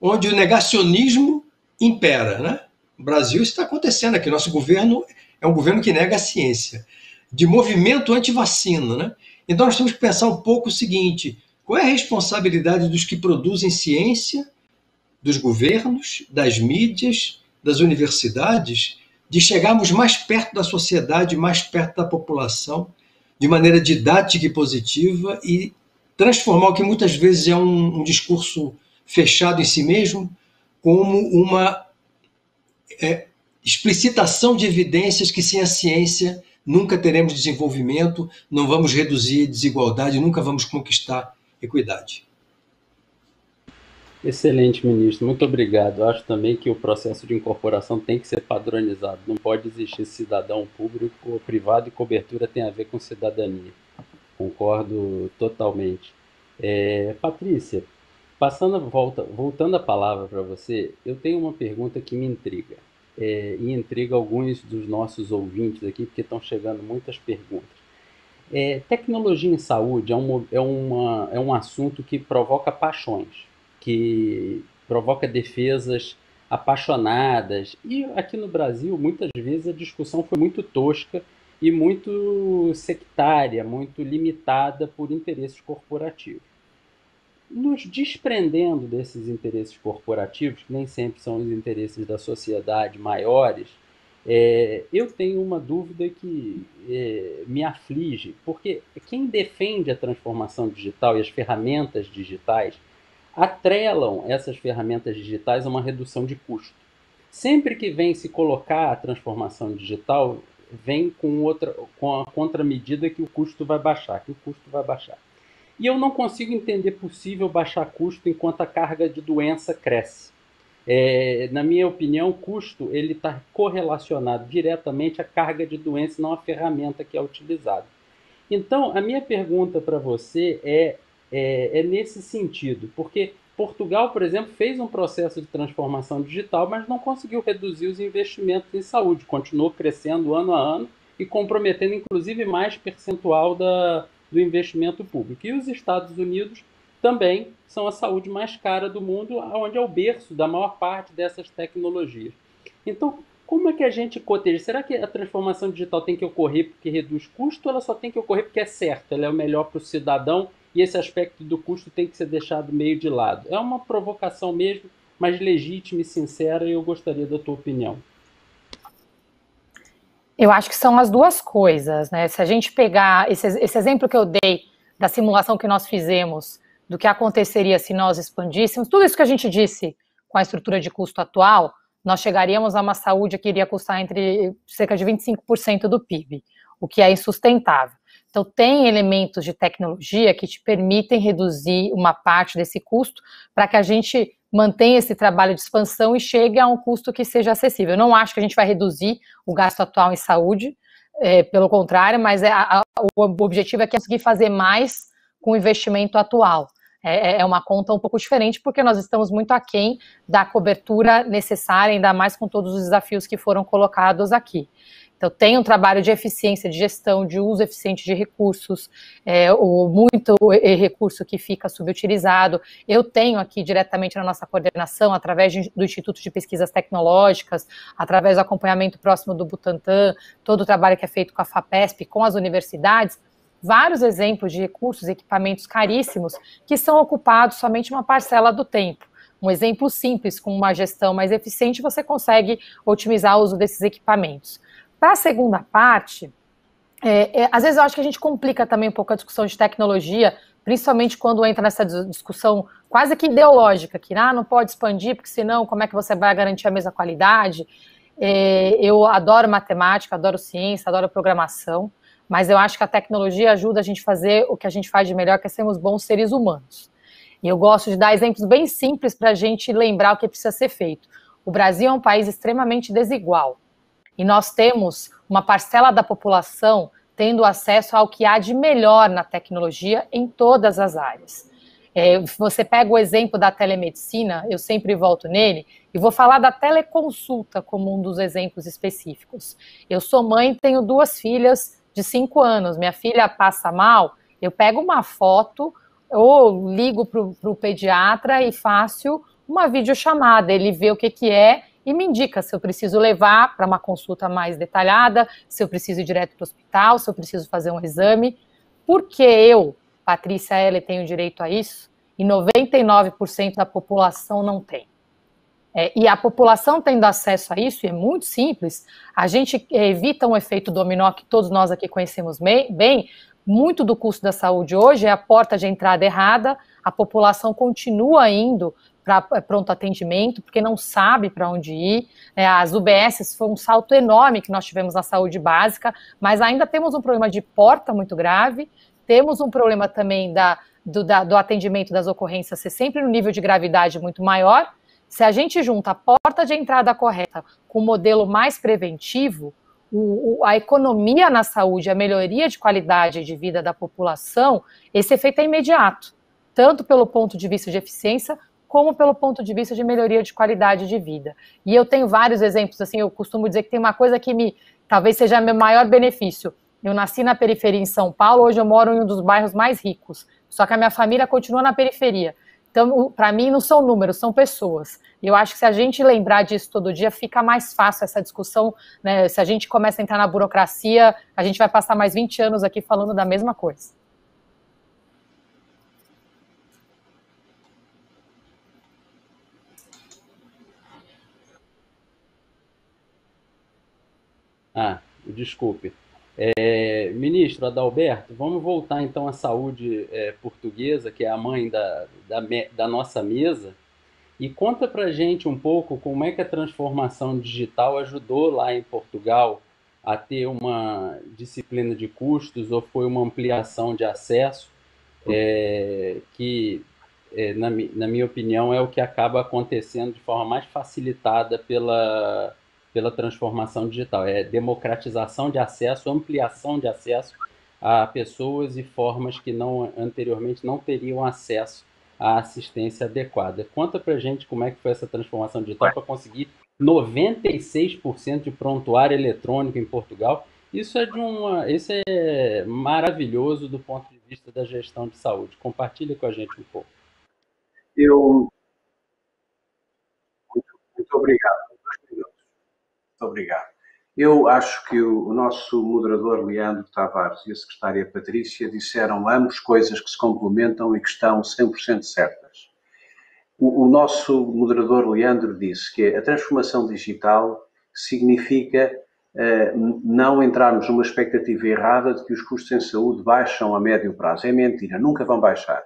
onde o negacionismo impera, né? No Brasil isso está acontecendo aqui. Nosso governo é um governo que nega a ciência, de movimento anti-vacina, né? Então nós temos que pensar um pouco o seguinte: qual é a responsabilidade dos que produzem ciência, dos governos, das mídias, das universidades, de chegarmos mais perto da sociedade, mais perto da população, de maneira didática e positiva, e transformar o que muitas vezes é um discurso fechado em si mesmo, como uma explicitação de evidências que sem a ciência nunca teremos desenvolvimento, não vamos reduzir desigualdade, nunca vamos conquistar equidade. Excelente, ministro. Muito obrigado. Acho também que o processo de incorporação tem que ser padronizado. Não pode existir cidadão público ou privado, e cobertura tem a ver com cidadania. Concordo totalmente. Patrícia, voltando a palavra para você, eu tenho uma pergunta que me intriga. E intriga alguns dos nossos ouvintes aqui, porque estão chegando muitas perguntas. Tecnologia em saúde é um assunto que provoca paixões, que provoca defesas apaixonadas. E aqui no Brasil, muitas vezes, a discussão foi muito tosca e muito sectária, muito limitada por interesses corporativos. Nos desprendendo desses interesses corporativos, que nem sempre são os interesses da sociedade maiores, eu tenho uma dúvida que me aflige, porque quem defende a transformação digital e as ferramentas digitais atrelam essas ferramentas digitais a uma redução de custo. Sempre que vem se colocar a transformação digital, vem com a contramedida que o custo vai baixar, E eu não consigo entender possível baixar custo enquanto a carga de doença cresce. Na minha opinião, o custo está correlacionado diretamente à carga de doença, não à ferramenta que é utilizada. Então, a minha pergunta para você é nesse sentido, porque Portugal, por exemplo, fez um processo de transformação digital, mas não conseguiu reduzir os investimentos em saúde, continuou crescendo ano a ano e comprometendo, inclusive, mais percentual do investimento público. E os Estados Unidos também são a saúde mais cara do mundo, onde é o berço da maior parte dessas tecnologias. Então, como é que a gente coteja? Será que a transformação digital tem que ocorrer porque reduz custo, ou ela só tem que ocorrer porque é certo, ela é o melhor para o cidadão e esse aspecto do custo tem que ser deixado meio de lado? É uma provocação mesmo, mas legítima e sincera, e eu gostaria da tua opinião. Eu acho que são as duas coisas, né? Se a gente pegar esse exemplo que eu dei da simulação que nós fizemos, do que aconteceria se nós expandíssemos, tudo isso que a gente disse com a estrutura de custo atual, nós chegaríamos a uma saúde que iria custar entre cerca de 25% do PIB, o que é insustentável. Então, tem elementos de tecnologia que te permitem reduzir uma parte desse custo para que a gente mantenha esse trabalho de expansão e chegue a um custo que seja acessível. Eu não acho que a gente vai reduzir o gasto atual em saúde, pelo contrário, mas o objetivo é conseguir fazer mais com o investimento atual. É uma conta um pouco diferente, porque nós estamos muito aquém da cobertura necessária, ainda mais com todos os desafios que foram colocados aqui. Então, tem um trabalho de eficiência, de gestão, de uso eficiente de recursos, muito recurso que fica subutilizado. Eu tenho aqui diretamente na nossa coordenação, através do Instituto de Pesquisas Tecnológicas, através do acompanhamento próximo do Butantan, todo o trabalho que é feito com a FAPESP, com as universidades, vários exemplos de recursos e equipamentos caríssimos que são ocupados somente uma parcela do tempo. um exemplo simples, com uma gestão mais eficiente, você consegue otimizar o uso desses equipamentos. Para a segunda parte, às vezes eu acho que a gente complica também um pouco a discussão de tecnologia, principalmente quando entra nessa discussão quase que ideológica, que não pode expandir, porque senão como é que você vai garantir a mesma qualidade? Eu adoro matemática, adoro ciência, adoro programação, mas eu acho que a tecnologia ajuda a gente a fazer o que a gente faz de melhor, que é sermos bons seres humanos. E eu gosto de dar exemplos bem simples para a gente lembrar o que precisa ser feito. O Brasil é um país extremamente desigual. E nós temos uma parcela da população tendo acesso ao que há de melhor na tecnologia em todas as áreas. Você pega o exemplo da telemedicina, eu sempre volto nele, e vou falar da teleconsulta como um dos exemplos específicos. Eu sou mãe, tenho 2 filhas de 5 anos, minha filha passa mal, eu pego uma foto, ou ligo para o pediatra e faço uma videochamada, ele vê o que é e me indica se eu preciso levar para uma consulta mais detalhada, se eu preciso ir direto para o hospital, se eu preciso fazer um exame. Porque eu, Patrícia Heller, tenho direito a isso e 99% da população não tem. E a população tendo acesso a isso, e é muito simples, a gente evita um efeito dominó que todos nós aqui conhecemos bem. Muito do custo da saúde hoje é a porta de entrada errada, a população continua indo para pronto atendimento, porque não sabe para onde ir. As UBSs foi um salto enorme que nós tivemos na saúde básica, mas ainda temos um problema de porta muito grave, temos um problema também do atendimento das ocorrências ser sempre no nível de gravidade muito maior. Se a gente junta a porta de entrada correta com o modelo mais preventivo, a economia na saúde, a melhoria de qualidade de vida da população, esse efeito é imediato, tanto pelo ponto de vista de eficiência, como pelo ponto de vista de melhoria de qualidade de vida. E eu tenho vários exemplos, assim, eu costumo dizer que tem uma coisa que talvez seja meu maior benefício. Eu nasci na periferia em São Paulo, hoje eu moro em um dos bairros mais ricos, só que a minha família continua na periferia. Então, para mim, não são números, são pessoas. E eu acho que se a gente lembrar disso todo dia, fica mais fácil essa discussão, né? Se a gente começa a entrar na burocracia, a gente vai passar mais 20 anos aqui falando da mesma coisa. Desculpe. Ministro Adalberto, vamos voltar então à saúde portuguesa, que é a mãe da nossa mesa, e conta pra gente um pouco como é que a transformação digital ajudou lá em Portugal a ter uma disciplina de custos ou foi uma ampliação de acesso, que, na minha opinião, é o que acaba acontecendo de forma mais facilitada pela transformação digital. É democratização de acesso, ampliação de acesso a pessoas e formas que anteriormente não teriam acesso à assistência adequada. Conta pra gente como é que foi essa transformação digital para conseguir 96% de prontuário eletrônico em Portugal. Isso é maravilhoso do ponto de vista da gestão de saúde. Compartilha com a gente um pouco. Muito obrigado. Muito obrigado. Eu acho que o nosso moderador Leandro Tavares e a secretária Patrícia disseram ambos coisas que se complementam e que estão 100% certas. O nosso moderador Leandro disse que a transformação digital significa não entrarmos numa expectativa errada de que os custos em saúde baixam a médio prazo. É mentira, nunca vão baixar.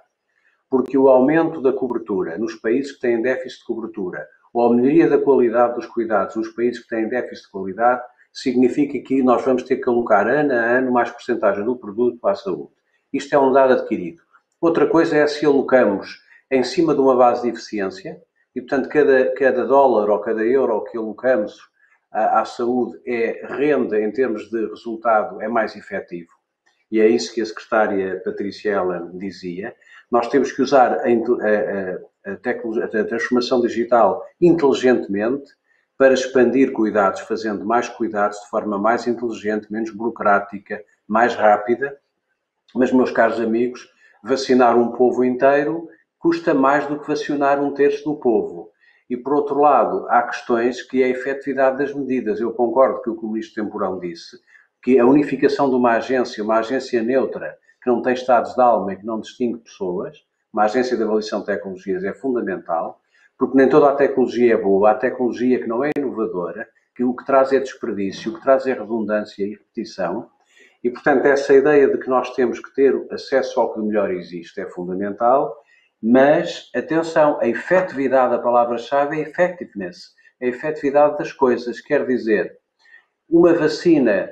Porque o aumento da cobertura nos países que têm déficit de cobertura ou a melhoria da qualidade dos cuidados nos países que têm déficit de qualidade significa que nós vamos ter que alocar ano a ano mais porcentagem do produto para a saúde. Isto é um dado adquirido. Outra coisa é se alocamos em cima de uma base de eficiência e, portanto, cada dólar ou cada euro que alocamos à saúde rende em termos de resultado, é mais efetivo. E é isso que a secretária Patrícia Heller dizia. Nós temos que usar a transformação digital inteligentemente para expandir cuidados, fazendo mais cuidados de forma mais inteligente, menos burocrática, mais rápida. Mas, meus caros amigos, vacinar um povo inteiro custa mais do que vacinar 1/3 do povo. E, por outro lado, há questões que é a efetividade das medidas. Eu concordo com o que o Ministro Temporão disse, que a unificação de uma agência neutra, que não tem estados de alma e que não distingue pessoas, uma agência de avaliação de tecnologias é fundamental, porque nem toda a tecnologia é boa, há tecnologia que não é inovadora, que o que traz é desperdício, o que traz é redundância e repetição, e, portanto, essa ideia de que nós temos que ter acesso ao que melhor existe é fundamental, mas, atenção, a efetividade, a palavra-chave é effectiveness, a efetividade das coisas, quer dizer, uma vacina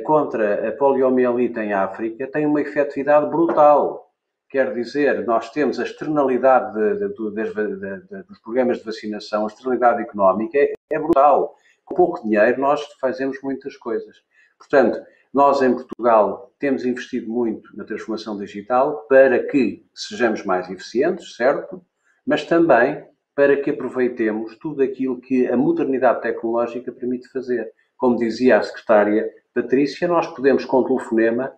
contra a poliomielite em África tem uma efetividade brutal. Quer dizer, nós temos a externalidade dos programas de vacinação, a externalidade económica é brutal. Com pouco dinheiro nós fazemos muitas coisas. Portanto, nós em Portugal temos investido muito na transformação digital para que sejamos mais eficientes, certo? Mas também para que aproveitemos tudo aquilo que a modernidade tecnológica permite fazer. Como dizia a secretária Patrícia, nós podemos, com o telefonema,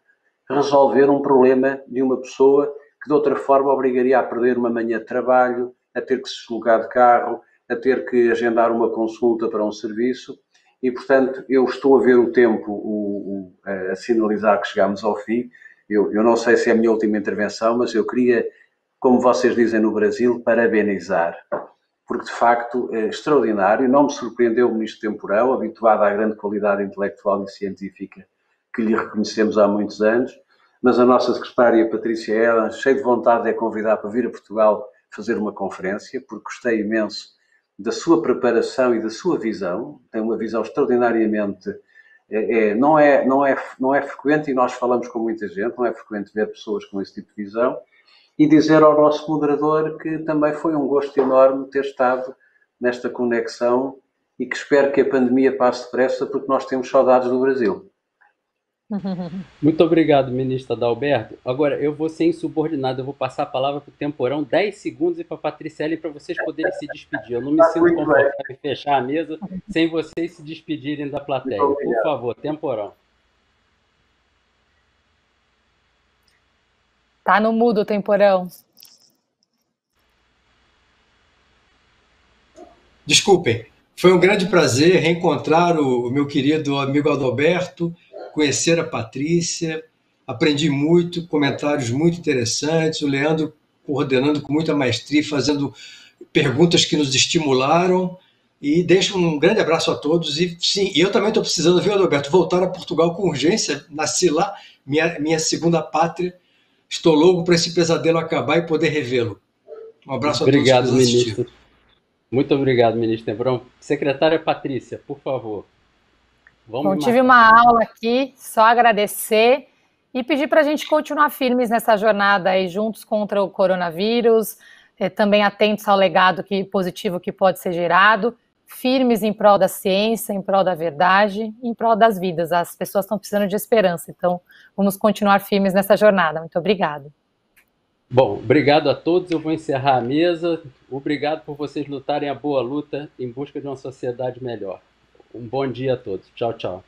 resolver um problema de uma pessoa que de outra forma obrigaria a perder uma manhã de trabalho, a ter que se deslocar de carro, a ter que agendar uma consulta para um serviço. E, portanto, eu estou a ver o tempo a sinalizar que chegamos ao fim. Eu não sei se é a minha última intervenção, mas eu queria, como vocês dizem no Brasil, parabenizar. Porque, de facto, é extraordinário. Não me surpreendeu o Ministro Temporão, habituado à grande qualidade intelectual e científica que lhe reconhecemos há muitos anos. Mas a nossa secretária Patrícia Ela, cheia de vontade, é convidar para vir a Portugal fazer uma conferência, porque gostei imenso da sua preparação e da sua visão. Tem uma visão extraordinariamente... não é frequente, e nós falamos com muita gente, não é frequente ver pessoas com esse tipo de visão. E dizer ao nosso moderador que também foi um gosto enorme ter estado nesta conexão e que espero que a pandemia passe depressa, porque nós temos saudades do Brasil. Muito obrigado, ministro Adalberto. Agora, eu vou ser insubordinado, eu vou passar a palavra para o Temporão, 10 segundos, e para a Patriciele, para vocês poderem se despedir. Eu não me sinto confortável em fechar a mesa sem vocês se despedirem da plateia. Por favor, Temporão. Tá no mudo, Temporão. Desculpem, foi um grande prazer reencontrar o meu querido amigo Adalberto, conhecer a Patrícia, aprendi muito, comentários muito interessantes, o Leandro coordenando com muita maestria, fazendo perguntas que nos estimularam, e deixo um grande abraço a todos. E sim, eu também estou precisando, viu, Adalberto, voltar a Portugal com urgência, nasci lá, minha segunda pátria. Estou louco para esse pesadelo acabar e poder revê-lo. Um abraço a todos que nos assistiram. Muito obrigado, ministro Temporão. Secretária Patrícia, por favor. Bom, tive uma aula aqui, só agradecer e pedir para a gente continuar firmes nessa jornada aí, juntos contra o coronavírus, também atentos ao legado positivo que pode ser gerado, firmes em prol da ciência, em prol da verdade, em prol das vidas. As pessoas estão precisando de esperança, então vamos continuar firmes nessa jornada. Muito obrigado. Bom, obrigado a todos. Eu vou encerrar a mesa. Obrigado por vocês lutarem a boa luta em busca de uma sociedade melhor. Um bom dia a todos. Tchau, tchau.